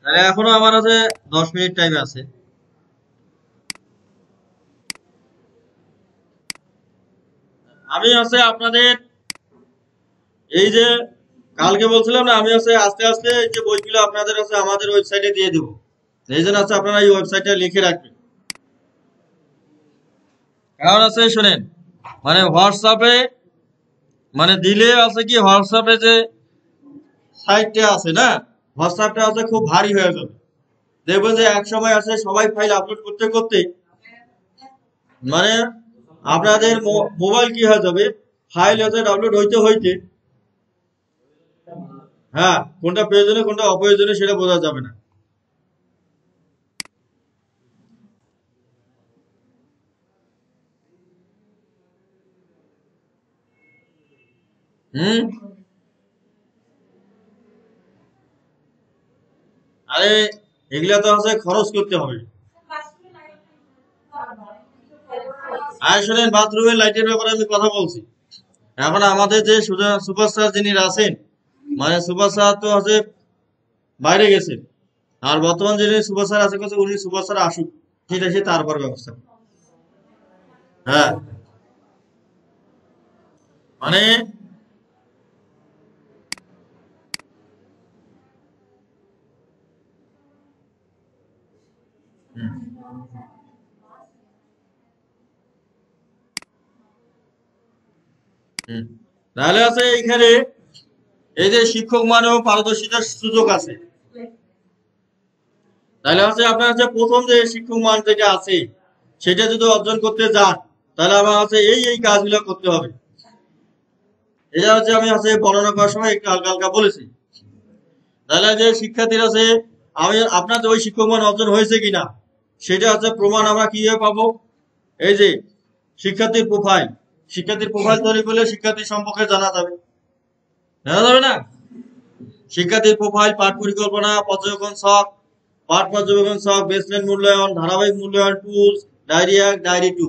তাহলে এখনো আমার আছে 10 মিনিট টাইম আছে। আমি আছে আপনাদের এই যে কালকে বলছিলাম না, আমি আছে আস্তে আস্তে এই যে বইগুলো আপনাদের আছে আমাদের ওয়েবসাইটে দিয়ে দেবো, এই জন্য আছে আপনারা এই ওয়েবসাইটে লিখে রাখবেন। কারণ আছে শোনেন, মানে হোয়াটসঅ্যাপে মানে দিলে আছে কি হোয়াটসঅ্যাপে যে সাইটটা আছে না, হোয়াটসঅ্যাপটা আছে খুব ভারী হয়ে যাবে। দেখবেন যে এক সময় আছে সবাই ফাইল আপলোড করতে করতে মানে আপনাদের মোবাইল কি হয়ে যাবে, ফাইল হচ্ছে ডাউনলোড হইতে হইতে, হ্যাঁ, কোনটা প্রয়োজনীয় কোনটা অপ্রয়োজনীয় সেটা বোঝা যাবে না। হুম। আরে এগুলা তো আছে খরচ করতে হবে। আর শোনেন, বাথরুমের লাইটের ব্যাপারে আমি কথা বলছি। এখন আমাদের যে সুপারস্টার যিনি আছেন, মানে সুপারস্টার তো আছে বাইরে গেছে, আর বর্তমান যিনি সুপারস্টার আছে কাছে উনি সুপারস্টার আসুক, ঠিক আছে, তারপর ব্যবস্থা। হ্যাঁ, মানে হুম, হুম। তাহলে আছে এইখানে এই যে শিক্ষক মানেও পারদর্শিতার সুযোগ আছে। তাহলে হচ্ছে আপনার হচ্ছে প্রথম যে শিক্ষক মান যেটা আছে সেটা যদি অর্জন করতে যান, তাহলে আমার হচ্ছে এই কাজগুলো করতে হবে। এটা হচ্ছে আমি হচ্ছে বর্ণনা করার সময় একটু হালকা হালকা বলেছি। তাহলে যে শিক্ষার্থীর আছে, আমি আপনার যে ওই শিক্ষক মান অর্জন হয়েছে কিনা সেটা হচ্ছে প্রমাণ আমরা কিভাবে পাবো? এই যে শিক্ষার্থীর প্রোফাইল, শিক্ষার্থীর প্রোফাইল তৈরি করলে শিক্ষার্থী সম্পর্কে জানা যাবে, জানা যাবে না? শিক্ষার্থীর প্রোফাইল, পাঠ পরিকল্পনা, পর্যবেক্ষণ ছক, পাঠ পর্যবেক্ষণ ছক, বেসমেন্ট মূল্যায়ন, ধারাবাহিক মূল্যায়ন, টুলস, ডায়েরি 1, ডায়েরি 2,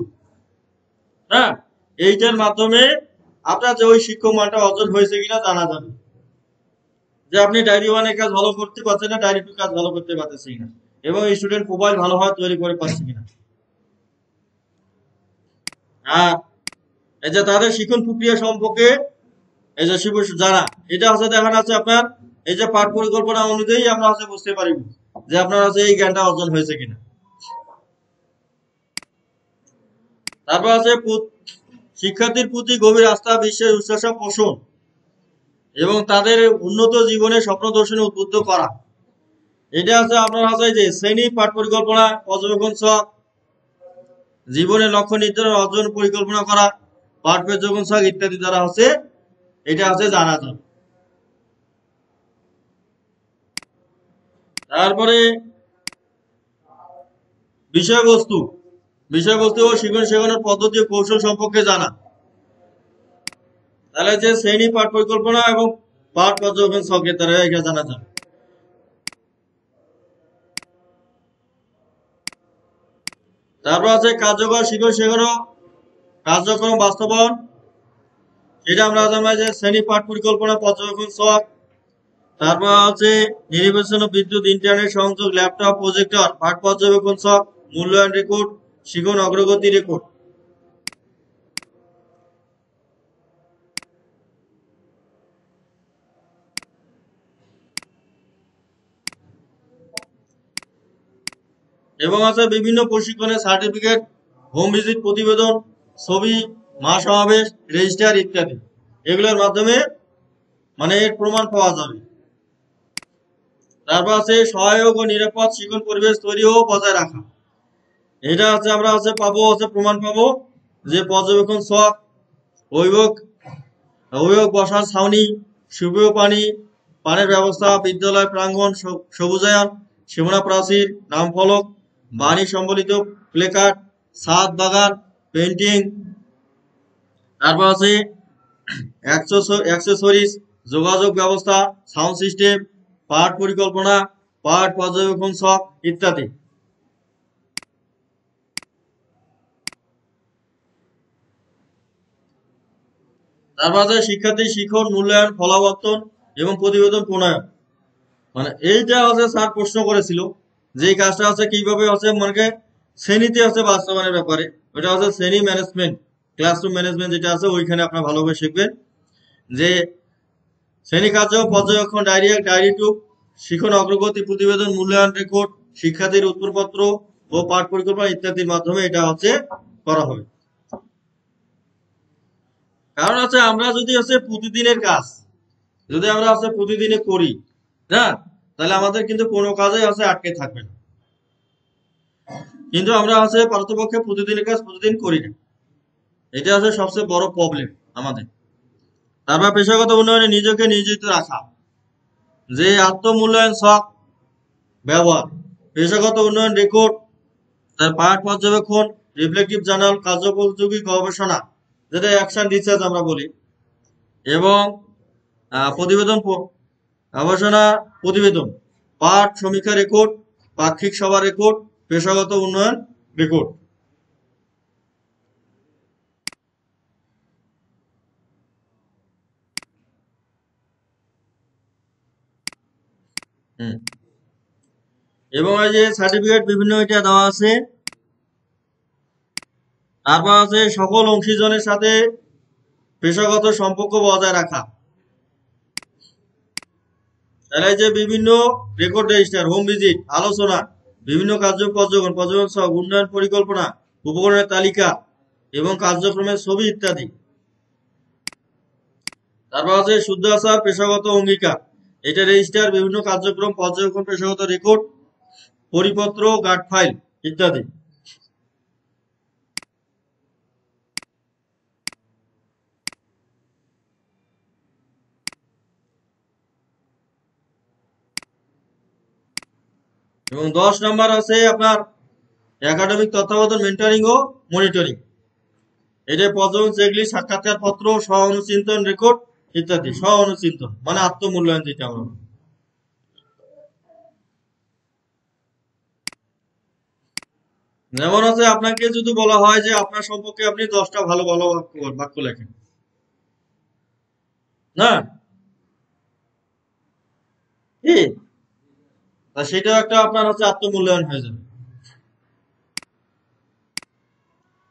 হ্যাঁ, এইটার মাধ্যমে আপনার যে ওই শিক্ষক মানটা অর্জন হয়েছে কিনা জানা যাবে, যে আপনি ডায়েরি 1 এর কাজ ভালো করতে পারছেন না, ডায়েরি 2 কাজ ভালো করতে পারতেছেন কিনা, এবং স্টুডেন্ট প্রোফাইল ভালো হয় তৈরি করে পাচ্ছে কিনা। আর এই যে তাদের শিক্ষণ প্রক্রিয়া সম্পর্কে এই যে যারা, এটা হচ্ছে দেখা যাচ্ছে আপনার এই যে পাঠ পরিকল্পনা অনুযায়ী আমরা হচ্ছে বুঝতে পারি যে আপনার হচ্ছে এই জ্ঞানটা অর্জন হয়েছে কিনা। তারপর আছে শিক্ষার্থীর প্রতি গভীর আস্থা, বিশ্বাস, উচ্ছ্বাস পোষণ এবং তাদের উন্নত জীবনে স্বপ্ন দর্শনে উদ্বুদ্ধ করা। এটা আছে আপনার হচ্ছে যে শ্রেণী পাঠ পরিকল্পনা, পর্যবেক্ষণ ছক, জীবনের লক্ষ্য নির্ধারণ, অর্জন পরিকল্পনা করা, পাঠ পর্যবেক্ষণ ছক ইত্যাদি দ্বারা হচ্ছে এটা হচ্ছে জানা যাবে। তারপরে বিষয়বস্তু, বিষয়বস্তু ও শিক্ষণ শেখানোর পদ্ধতি ও কৌশল সম্পর্কে জানা। তাহলে যে শ্রেণী পাঠ পরিকল্পনা এবং পাঠ পর্যবেক্ষণ ছকের দ্বারা এটা জানা যাবে। তারপর আছে কার্যকর শিক্ষণ শেখানো কার্যক্রম বাস্তবায়ন, এটা আমরা জানবো যে শ্রেণী পাঠ পরিকল্পনা, পর্যবেক্ষণ ছক, তারপর আছে নির্বাচন ও বিদ্যুৎ, ইন্টারনেট সংযোগ, ল্যাপটপ, প্রজেক্টর, পাঠ পর্যবেক্ষণ ছক, মূল্যায়ন রেকর্ড, শিক্ষণ অগ্রগতি রেকর্ড। এবং আছে বিভিন্ন প্রশিক্ষণের সার্টিফিকেট, হোম ভিজিট প্রতিবেদন, ছবি, মহাসমাবেশ, রেজিস্টার ইত্যাদি, এগুলোর মাধ্যমে মানে এর প্রমাণ পাওয়া যাবে। তারপর আছে সহায়ক ও নিরাপদ শিক্ষণ পরিবেশ তৈরি ও বজায় রাখা। এটা হচ্ছে আমরা হচ্ছে পাবো হচ্ছে প্রমাণ পাবো যে পর্যবেক্ষণ ছক, অভিভাবক অভিভাবক বসার ছাউনি, সুপেয় পানি, পানির ব্যবস্থা, বিদ্যালয় প্রাঙ্গণ, সবুজায়ন, সীমানা প্রাচীর, নাম ফলক, বাণী সম্বলিত প্লেকার্ড, ছাদ বাগান, পেন্টিং, তারপর আছে অ্যাক্সেসরিজ, যোগাযোগ ব্যবস্থা, সাউন্ড সিস্টেম, পাঠ পরিকল্পনা, পাঠ পর্যবেক্ষণ ছক ইত্যাদি। তারপর আছে শিক্ষার্থী শিক্ষণ মূল্যায়ন, ফলাবর্তন এবং প্রতিবেদন প্রণয়ন। মানে এইটা হচ্ছে স্যার প্রশ্ন করেছিল যে এই কাজটা হচ্ছে কিভাবে হচ্ছে মানে শ্রেণীতে হচ্ছে বাস্তবায়নের ব্যাপারে, ওটা হচ্ছে শ্রেণী ম্যানেজমেন্ট, ক্লাসরুম ম্যানেজমেন্ট যেটা আছে ওইখানে আপনার ভালোভাবে শিখবেন যে শ্রেণী কার্য, পর্যবেক্ষণ, ডায়েরি 1, ডায়েরি 2, শিক্ষণ অগ্রগতি প্রতিবেদন, মূল্যায়ন রেকর্ড, শিক্ষার্থীর উত্তরপত্র ও পাঠ পরিকল্পনা ইত্যাদির মাধ্যমে এটা হচ্ছে করা হবে। কারণ হচ্ছে আমরা যদি হচ্ছে প্রতিদিনের কাজ যদি আমরা হচ্ছে প্রতিদিনে করি, হ্যাঁ, তাহলে আমাদের কিন্তু কোনো কাজে হচ্ছে আটকে থাকবে না। কিন্তু আমরা হচ্ছে পারতপক্ষে প্রতিদিনের কাজ প্রতিদিন করি না। এটা হচ্ছে সবচেয়ে বড় প্রবলেম আমাদের। তারপর পেশাগত উন্নয়নে নিজেকে নিয়োজিত রাখা, যে আত্মমূল্যায়ন ছক ব্যবহার, পেশাগত উন্নয়ন রেকর্ড, তার পাঠ পর্যবেক্ষণ, রিফ্লেকটিভ জার্নাল, কার্যোপযোগী গবেষণা, যেটা অ্যাকশন রিসার্চ আমরা বলি, এবং প্রতিবেদন গবেষণা প্রতিবেদন, পাঠ সমীক্ষা রেকর্ড, পাক্ষিক সভা রেকর্ড, পেশাগত উন্নয়ন রেকর্ড। এবং এই যে সার্টিফিকেট বিভিন্ন এটা দেওয়া আছে। তারপর আছে সকল অংশীজনের সাথে পেশাগত সম্পর্ক বজায় রাখা। তাহলে যে বিভিন্ন রেকর্ড রেজিস্টার, হোম ভিজিট, আলোচনা, বিভিন্ন কার্য পর্যবেক্ষণ সহ উন্নয়ন পরিকল্পনা, উপকরণের তালিকা এবং কার্যক্রমের ছবি ইত্যাদি। তারপর আছে শুদ্ধ আচার, পেশাগত অঙ্গীকার, এটা রেজিস্টার, বিভিন্ন কার্যক্রম পর্যবেক্ষণ, পেশাগত রেকর্ড, পরিপত্র, গার্ড ফাইল ইত্যাদি। এবং 10 নম্বর আছে আপনার একাডেমিক তত্ত্বাবধান, মেন্টরিং ও মনিটরিং, এটা পর্যবেক্ষণ, চেকলিস্ট, সাক্ষাৎকার পত্র, স্ব অনুচিন্তন রেকর্ড ইত্যাদি। স্ব অনুচিন্তন মানে আত্মমূল্যায়ন যেটা আমরা। যেমন আছে আপনাকে যদি বলা হয় যে আপনার সম্পর্কে আপনি 10টা ভালো ভালো বাক্য লেখেন, না কি, তা সেটা একটা আপনার হচ্ছে আত্মমূল্যায়ন হয়ে যাবে।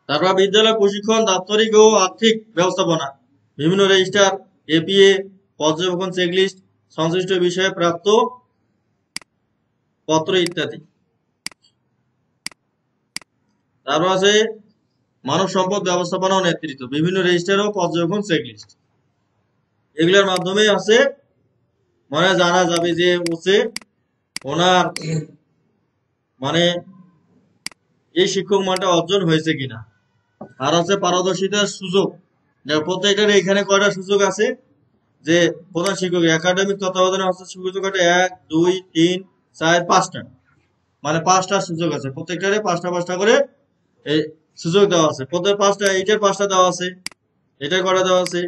তারপর বিদ্যালয় প্রশিক্ষণ, দাপ্তরিক ও আর্থিক ব্যবস্থাপনা, বিভিন্ন রেজিস্টার, এপিএ, পর্যবেক্ষণ, চেকলিস্ট, সংশ্লিষ্ট বিষয়ে প্রাপ্ত পত্র ইত্যাদি। তারপর আছে মানব সম্পদ ব্যবস্থাপনা ও নেতৃত্ব, বিভিন্ন রেজিস্টার ও পর্যবেক্ষণ, চেকলিস্ট, এগুলোর মাধ্যমে আছে মানে জানা যাবে যে হচ্ছে ওনার মানে এই শিক্ষক মানটা অর্জন হয়েছে কিনা। আর আছে পারদর্শিতার সুযোগ, প্রত্যেকটার এখানে কয়টা সুযোগ আছে, যে প্রধান শিক্ষক একাডেমিক তত্ত্বাবধানে হচ্ছে সুযোগ আছে 1, 2, 3, 4, 5টা, মানে 5টা সুযোগ আছে, প্রত্যেকটারে 5টা করে এই সুযোগ দেওয়া আছে। প্রত্যেক 5টা, এইটার 5টা দেওয়া আছে, এটার কয়টা দেওয়া আছে,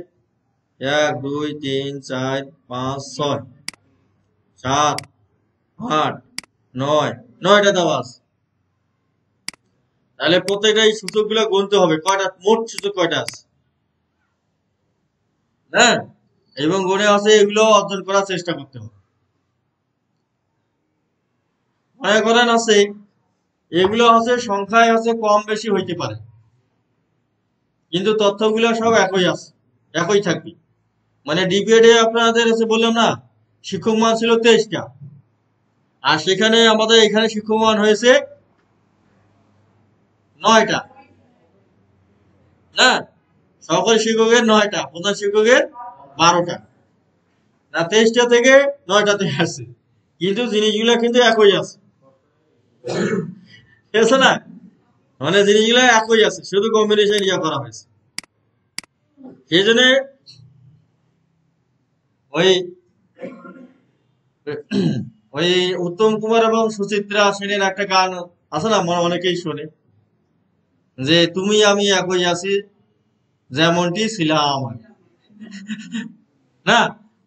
1, 2, 3, 4, 5, 6, 7, 8, 9, 9টা দেওয়া আছে। তাহলে প্রত্যেকটা এই সুযোগ গুলা গুনতে হবে, কয়টা মোট সুযোগ কয়টা আছে, হ্যাঁ, এবং গুণে আছে এগুলো অর্জন করার চেষ্টা করতে হবে। মনে করেন আছে এগুলো আছে সংখ্যায় আছে কম বেশি হইতে পারে, কিন্তু তথ্যগুলো সব একই আছে, একই থাকবে। মানে ডিবিএড এ আপনাদের আছে বললাম না, শিক্ষক মান ছিল 23টা, আর সেখানে আমাদের এখানে শিক্ষক মান হয়েছে 9টা, না, সহকারী শিক্ষকের 9টা, প্রধান শিক্ষকের 12টা, না 23টা থেকে 9টাতে আসছে, কিন্তু জিনিসগুলা কিন্তু একই আছে, ঠিক আছে না, মানে জিনিসগুলা একই আছে, শুধু কম্বিনেশন ইয়া করা হয়েছে। সেই জন্য ওই ওই উত্তম কুমার এবং সুচিত্রা সেনের একটা গান আছে না, অনেকেই শোনে, যে তুমি আমি একই আছি যেমনটি ছিলাম, না,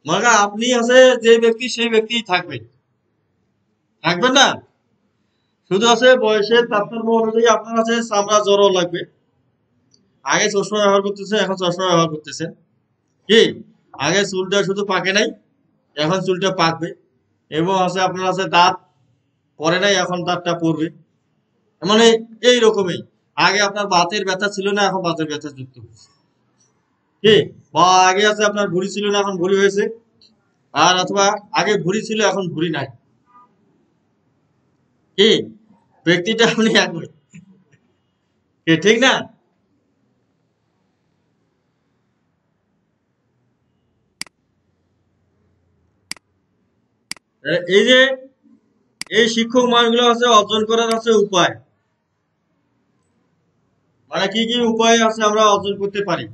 মনে করেন আপনি আছে যে ব্যক্তি সেই ব্যক্তি থাকবে, থাকবেন না, শুধু আছে বয়সের তারতম্য অনুযায়ী আপনার আছে চামড়া জড়ো লাগবে, আগে চশমা ব্যবহার করতেছেন, এখন চশমা ব্যবহার করতেছেন, কি, আগে চুলটা শুধু পাকে নাই, এখন চুলটা পাকবে, এবং আছে আপনার আছে দাঁত পরে নাই, এখন দাঁতটা পড়বে, মানে এইরকমই। আগে আপনার বাতের ব্যথা ছিল না, এখন বাতের ব্যথা যুক্ত হয়েছে, কি, বা আগে আছে আপনার ভুঁড়ি ছিল না, এখন ভুঁড়ি হয়েছে, আর অথবা আগে ভুঁড়ি ছিল এখন ভুঁড়ি নাই, কি, ব্যক্তিটা আপনি একই, কি, ঠিক না। এই যে এই শিক্ষক মানগুলো আছে অর্জন করার আছে উপায়, মানে কি কি উপায় আছে আমরা অর্জন করতে পারি,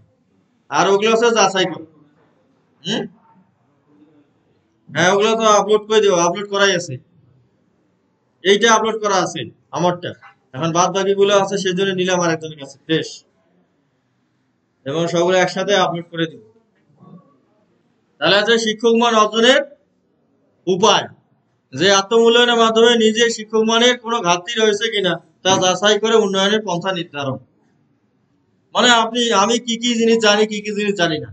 আর ওগুলো হচ্ছে যাচাই করা। হুম। হ্যাঁ, ওগুলো তো আপলোড করে দিও, আপলোড করাই আছে। এইটা আপলোড করা আছে আমারটা। এখন বাদ বাকি গুলো আছে সেজন্য নিলাম আর একজনের কাছে ফ্রেশ, এবং সবগুলো একসাথে আপলোড করে দিব। তাহলে আছে শিক্ষক মান অর্জনের উপায়, যে আত্মমূল্যায়নের মাধ্যমে নিজের শিক্ষক মানের কোনো ঘাটতি রয়েছে কিনা তা যাচাই করে উন্নয়নের পন্থা নির্ধারণ। মানে আমি কি কি জিনিস জানি, কি কি জিনিস জানি না,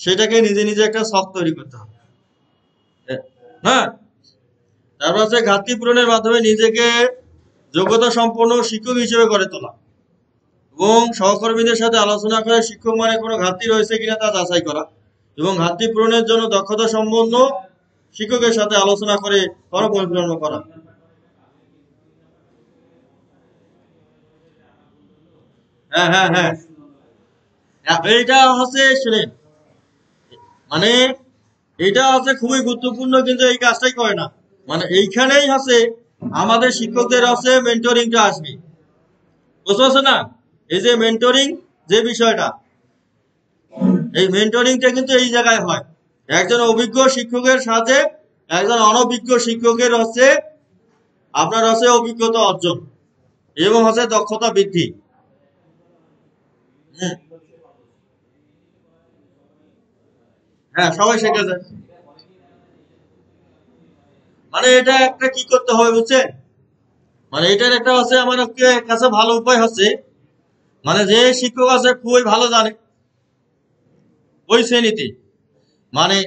সেটাকে নিজে নিজে একটা ছক তৈরি করতে হবে। হ্যাঁ। তারপর হচ্ছে ঘাটতি পূরণের মাধ্যমে নিজেকে যোগ্যতা সম্পন্ন শিক্ষক হিসেবে গড়ে তোলা, এবং সহকর্মীদের সাথে আলোচনা করে শিক্ষক মানে কোনো ঘাটতি রয়েছে কিনা তা যাচাই করা, এবং ঘাটতি পূরণের জন্য দক্ষতা সম্পন্ন শিক্ষকের সাথে আলোচনা করে পরিচালনা করা। হ্যাঁ, হ্যাঁ, হ্যাঁ। এইটা হচ্ছে শুনেন, মানে এটা হচ্ছে খুবই গুরুত্বপূর্ণ, কিন্তু এই কাজটাই করে না। মানে এইখানেই হচ্ছে আমাদের শিক্ষকদের হচ্ছে মেন্টরিংটা আসবে, বুঝতে পারছো না? এই যে মেন্টরিং, যে বিষয়টা, এই মেন্টরিংটা কিন্তু এই জায়গায় হয়। একজন অভিজ্ঞ শিক্ষকের সাথে একজন অনভিজ্ঞ শিক্ষকের হচ্ছে আপনার হচ্ছে অভিজ্ঞতা অর্জন এবং হচ্ছে দক্ষতা বৃদ্ধি। হুম। হ্যাঁ, সবাই শেখা যায়। মানে এটা একটা কি করতে হবে বুঝছেন? মানে এটার একটা হচ্ছে আমার কাছে ভালো উপায় হচ্ছে, মানে যে শিক্ষক আছে খুবই ভালো জানে ওই শ্রেণীতে, মানে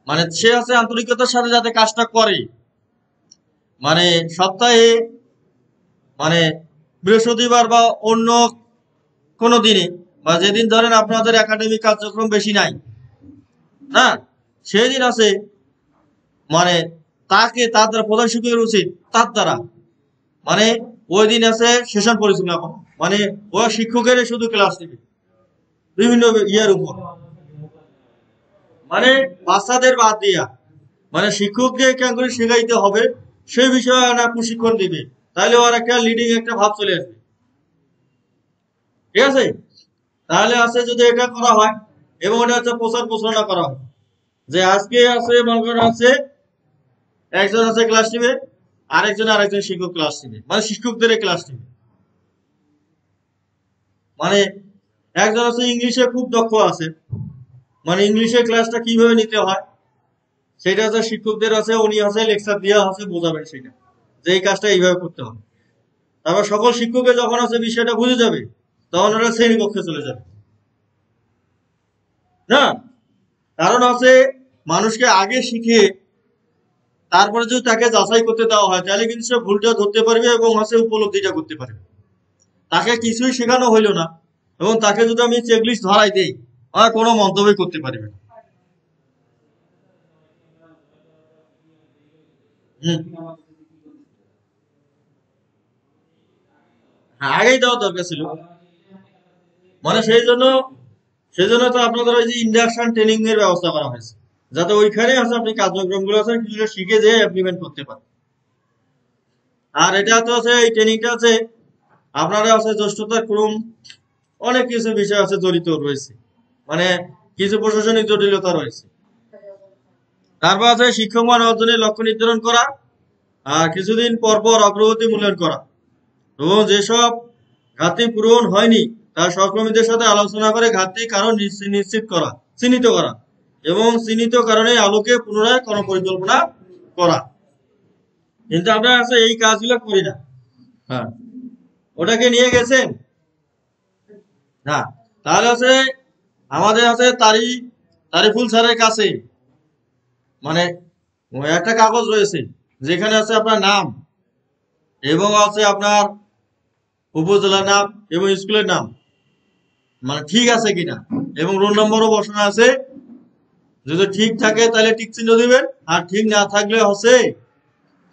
মানে সে হচ্ছে আন্তরিকতার সাথে যাতে কাজটা করে, মানে সপ্তাহে, মানে বৃহস্পতিবার বা অন্য কোনো দিনে, বা যেদিন ধরেন আপনাদের একাডেমিক কার্যক্রম বেশি নাই, হ্যাঁ, সেই দিন আছে, মানে তাকে তার দ্বারা প্রধান শিক্ষকের উচিত তার দ্বারা, মানে ওই দিন আছে সেশন পরিচালনা করা, মানে ও শিক্ষকের শুধু ক্লাস নেবে বিভিন্ন ইয়ার উপর, মানে বাচ্চাদের বাদ দিয়া, মানে শিক্ষককে কেন করে শেখাইতে হবে সেই বিষয়ে না প্রশিক্ষণ দিবে, তাহলে ওর একটা লিডিং একটা ভাব চলে আসবে। ঠিক আছে? তাহলে আছে যদি এটা করা হয়, এবং এটা হচ্ছে প্রচার প্রচারণা করা হয়, যে আজকে আছে মনে করেন আছে একজন আছে ক্লাস নিবে, আরেকজন শিক্ষক ক্লাস নিবে, মানে শিক্ষকদের ক্লাস নিবে, মানে একজন আছে ইংলিশে খুব দক্ষ আছে, মানে ইংলিশের ক্লাসটা কিভাবে নিতে হয় সেটা হচ্ছে শিক্ষকদের আছে, উনি আছে লেকচার দিয়ে আছে বোঝাবেন সেটা, যে এই কাজটা এইভাবে করতে হবে। তারপর সকল শিক্ষকের যখন আছে বিষয়টা বুঝে যাবে, তখন ওরা শ্রেণীকক্ষে চলে যাবে। না, কারণ আছে মানুষকে আগে শিখিয়ে তারপরে যদি তাকে যাচাই করতে দেওয়া হয়, তাহলে কিন্তু সে ভুলটা ধরতে পারবে এবং হচ্ছে উপলব্ধিটা করতে পারবে। তাকে কিছুই শেখানো হইলো না, এবং তাকে যদি আমি চেকলিস্ট ধরাই দেই, আর কোনো মন্তব্য করতে পারবে না। হুম। হ্যাঁ, আগেই দেওয়া দরকার ছিল। মানে সেই জন্য তো আপনাদের ওই যে ইন্ডাকশন ট্রেনিং এর ব্যবস্থা করা হয়েছে, যাতে ওইখানে আছে আপনি কার্যক্রম গুলো আছে কিছুটা শিখে যেয়ে ইমপ্লিমেন্ট করতে পারেন। আর এটা তো আছে, এই ট্রেনিংটা আছে আপনারা আছে জ্যেষ্ঠতার ক্রম, অনেক কিছু বিষয় আছে জড়িত রয়েছে, মানে কিছু প্রশাসনিক জটিলতা রয়েছে। তারপর আছে শিক্ষক মান অর্জনের লক্ষ্য নির্ধারণ করা, আর কিছুদিন পর পর অগ্রগতি মূল্যায়ন করা, এবং যেসব ঘাটতি পূরণ হয়নি তার সহকর্মীদের সাথে আলোচনা করে ঘাটতি কারণ নিশ্চিত করা, চিহ্নিত করা, এবং চিহ্নিত কারণে আলোকে পুনরায় কর্মপরিকল্পনা করা। কিন্তু আমরা আছে এই কাজগুলো করি না। হ্যাঁ, ওটাকে নিয়ে গেছেন না? তাহলে আছে আমাদের আছে তারিফুল স্যারের কাছে, মানে ওই একটা কাগজ রয়েছে যেখানে আছে আপনার নাম, এবং আছে আপনার উপজেলার নাম এবং স্কুলের নাম, মানে ঠিক আছে কিনা, এবং রোল নম্বরও বসানো আছে। যদি ঠিক থাকে তাহলে টিক চিহ্ন দিবেন, আর ঠিক না থাকলে হচ্ছে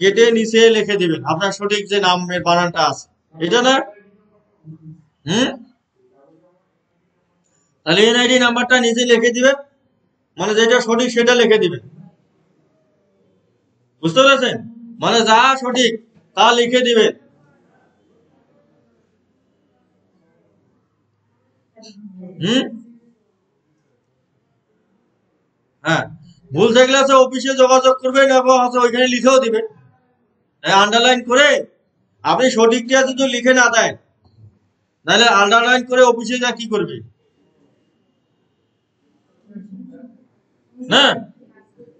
কেটে নিচে লিখে দিবেন আপনার সঠিক যে নামের বানানটা আছে, এটা না? হুম। তাহলে এনআইডি নাম্বারটা নিচে লিখে দিবেন, মানে যেটা সঠিক সেটা লিখে দিবেন। বুঝতে পেরেছেন? মানে যা সঠিক তা লিখে দিবেন। হুম, হ্যাঁ, ভুল থাকলে আছে অফিসে যোগাযোগ করবেন এবং আছে ওইখানে লিখেও দিবেন, আন্ডারলাইন করে। আপনি সঠিকটা যদি লিখে না দেন, তাহলে আন্ডারলাইন করে অফিসে যা কি করবে? হ্যাঁ,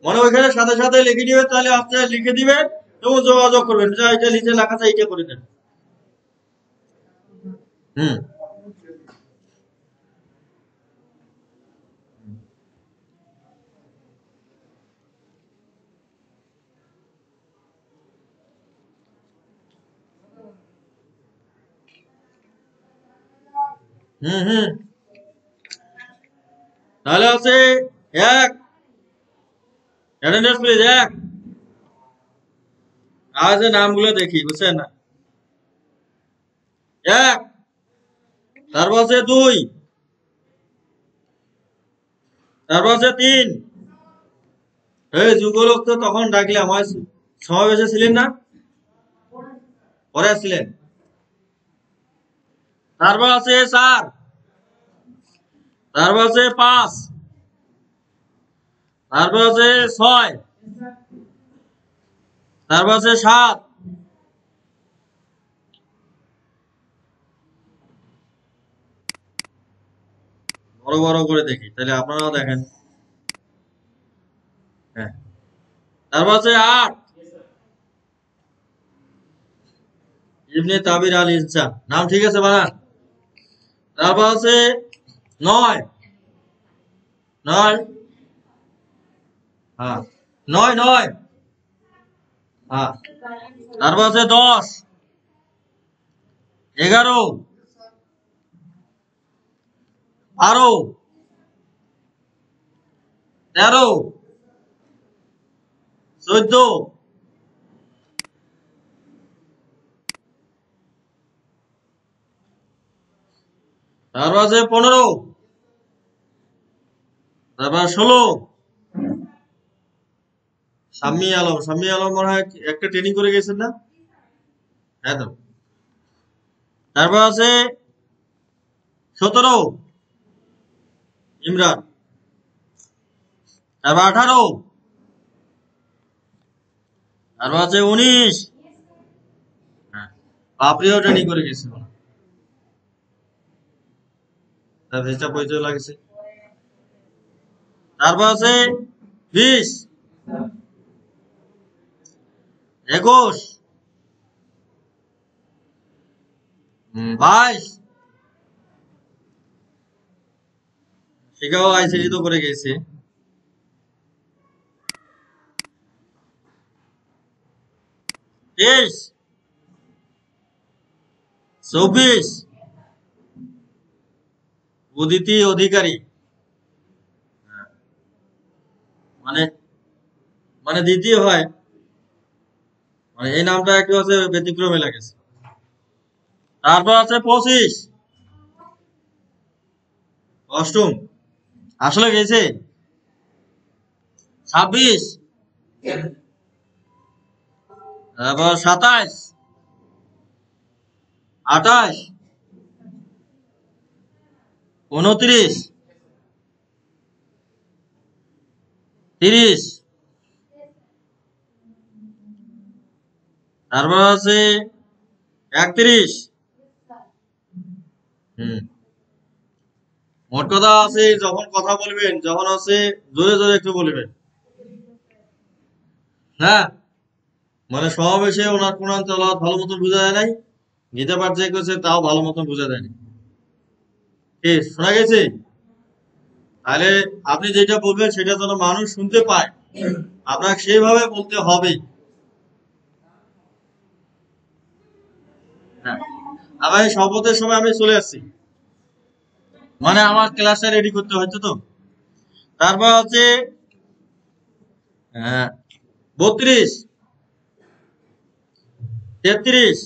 মানে ওইখানে সাথে সাথে লিখে দিবেন, তাহলে আপনি লিখে দিবেন এবং যোগাযোগ করবেন, যা এটা লিখে লেখা আছে এইটা করে দেন। হুম, হুম, হুম। তাহলে আছে এক, অ্যাটেন্ডেন্স প্লিজ এক। আজ নামগুলো দেখি, বুঝছেন না? এক, তারপর আছে দুই, তারপর আছে তিন। এই যুগলোক তো তখন ডাকলাম, হয় সমাবেশে ছিলেন না? পরে আসছিলেন। তারপর আছে চার, তারপর আছে পাঁচ, তারপর আছে ছয়, তারপর আছে সাত। বড় বড় করে দেখি, তাহলে আপনারাও দেখেন। হ্যাঁ, তারপর আছে আট, ইবনে তাবির আল ইনসান, নাম ঠিক আছে বানান। তারপর আছে নয়, নয়, হ্যাঁ, নয় নয়, হ্যাঁ। তারপর আছে 10, 11, 12, 13, 14, তারপর আছে 15, তারপর 16। শাম্মী আলম, শাম্মী আলম মনে হয় একটা ট্রেনিং করে গেছেন না? হ্যাঁ তো। তারপর আছে 17, ইমরান। তারপর 18, তারপর আছে 19। হ্যাঁ, বাপরিও ট্রেনিং করে গেছে মনে হয়। তার হিসাব পরিচয় লাগছে। তারপর আছে 20, 21, 22। শিকাগো আইসিডি তো করে গেছে। 23, 24, উদিতি অধিকারী। হ্যাঁ, মানে মানে দ্বিতীয় হয়, মানে এই নামটা একটু আছে ব্যতিক্রমে লাগেছে। তারপর আছে 25, অষ্টম, আসলে গেছে। 26, তারপর 27, 28, 29, 30। তারপর আছে 31। হুম, মোট কথা আছে যখন কথা বলবেন, যখন আছে জোরে জোরে একটু বলবেন। হ্যাঁ, মানে সমাবেশে ওনার কোরআন তেলাওয়াত ভালো মতন বোঝা যায় নাই, গীতা পাঠ যে করছে তাও ভালো মতন বোঝা যায়নি। কি শোনা গেছে? তাহলে আপনি যেটা বলবেন সেটা যেন মানুষ শুনতে পায়, আপনাকে সেইভাবে বলতে হবে। হ্যাঁ, আবার এই শপথের সময় আমি চলে আসছি, মানে আমার ক্লাসটা রেডি করতে হচ্ছে তো। তারপর হচ্ছে 32, 33,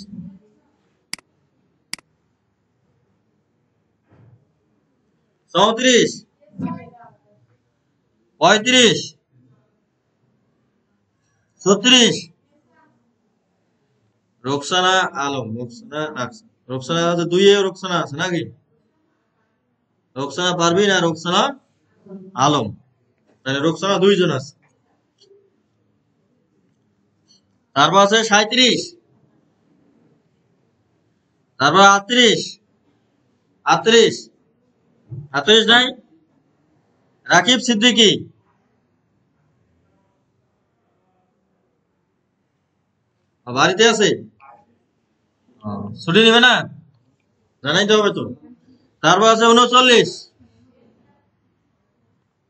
34, 35, 36। রোকসানা আলম, রোকসানা আছে দুইয়ে রোকসানা আছে নাকি? রোকসানা পারভিন আর রোকসানা আলম। তাহলে রোকসানা 2 জন আছে। তারপর আছে 37, তারপর 38, 38, 38 নাই। রাকিব সিদ্দিকী বাড়িতে আছে, ছুটি নিবে না, জানাইতে হবে তো। তারপর আছে 39,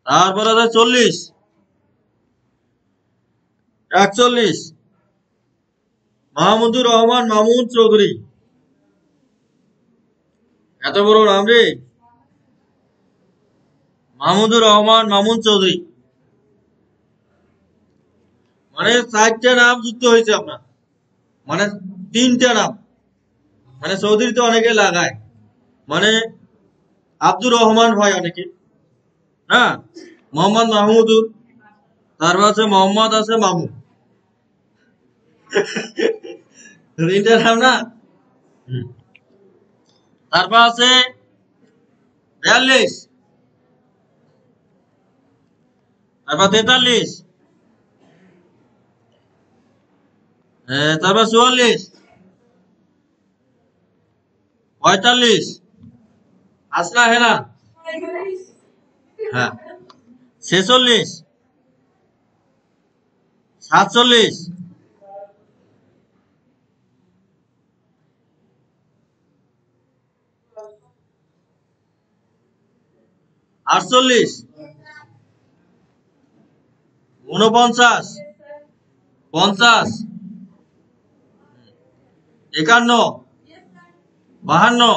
তারপর আছে 40, 41, মাহমুদুর রহমান মামুন চৌধুরী। এত বড় নাম রে, মাহমুদুর রহমান মামুন চৌধুরী। মানে 4টা নাম যুক্ত হয়েছে আপনার, মানে 3টা নাম। মানে চৌধুরী তো অনেকে লাগায়, মানে আব্দুর রহমান হয় অনেকে, হ্যাঁ, মোহাম্মদ মাহমুদুর, তারপর আছে মোহাম্মদ আছে মামুন। 3টা নাম না। তারপর আছে 42, তারপর 43, তারপর 44, 45, আসনা হেনা, হ্যাঁ, 46, 47, 48, 49, 50, 51, 52,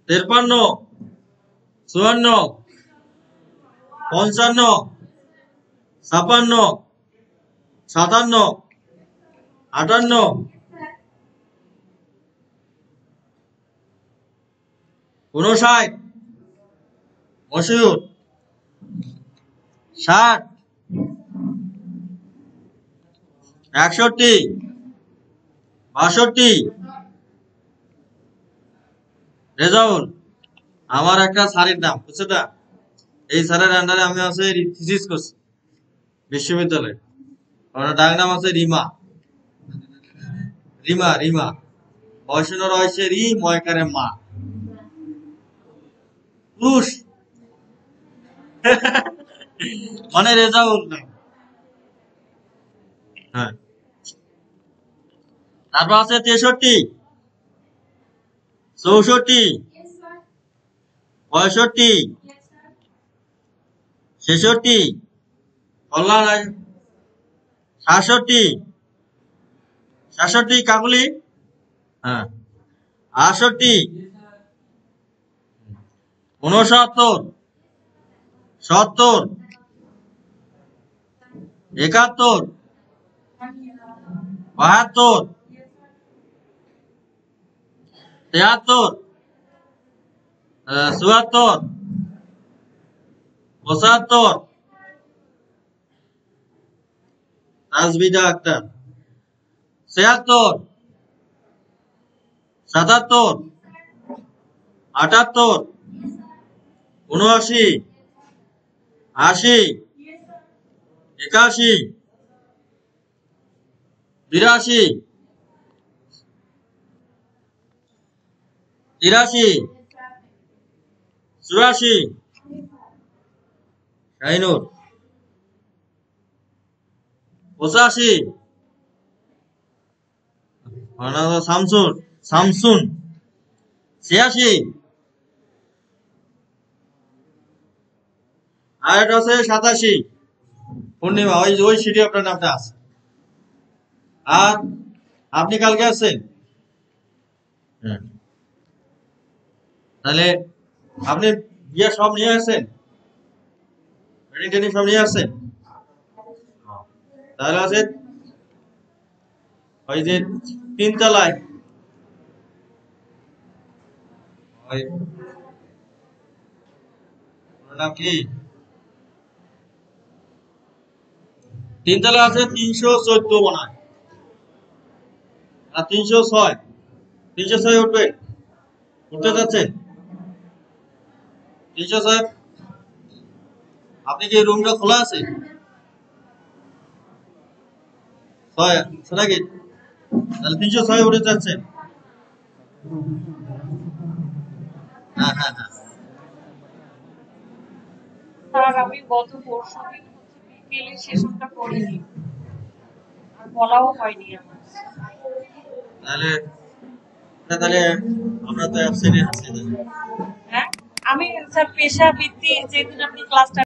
53, 54, 55, 56, 57, 58, 59, মশিউর 60, 61, 62, রেজাউল। আমার একটা স্যারের নাম বুঝছো না, এই স্যারের আন্ডারে আমি আছে থিসিস করছি বিশ্ববিদ্যালয়ে। ওনার ডাক নাম আছে রিমা, রিমা রিমা, বয়সন রয়েছে রি ময়কারে মা, পুরুষ। মানে রেজাউল নাম, হ্যাঁ। তারপর আছে 63, 64, 65, 66, কল্যাণ, 67, 67 কাকুলি, হ্যাঁ, 68, 69, 70, 71, 72, 73, 74, 75, তাসবিদা আক্তার, 76, 77, 78, 79, 80, 81, 82, 83, 84, শাহিনুর, 85, শামসুর, শামসুন, 86, আর এটা আছে 87, পূর্ণিমা। ওই ওই সিটি আপনার নামটা আছে। আর আপনি কালকে আছেন? হুম। তাহলে আপনি বিয়ে সব নিয়ে আসেন, ওয়েডিং টেডিং সব নিয়ে আসেন? তাহলে আছে ওই যে 3 তলায়, ওই ওর নাম কি, 3 তলা আছে 314 মনে হয়, আর 306, 306 উঠবে, উঠতে যাচ্ছে। টিচার সাহেব, আপনি কি রুমটা খোলা আছে? ছয় আছে নাকি? তাহলে 306 উঠে যাচ্ছে। হ্যাঁ হ্যাঁ হ্যাঁ। স্যার আমি গত পরশুদিন বিকেলে সেশনটা করিনি, আর বলাও হয়নি আমার। তাহলে তাহলে আমরা তো অ্যাবসেন্টে আছি তাহলে। হ্যাঁ, আমি স্যার পেশা ভিত্তিক যেদিন আপনি ক্লাসটা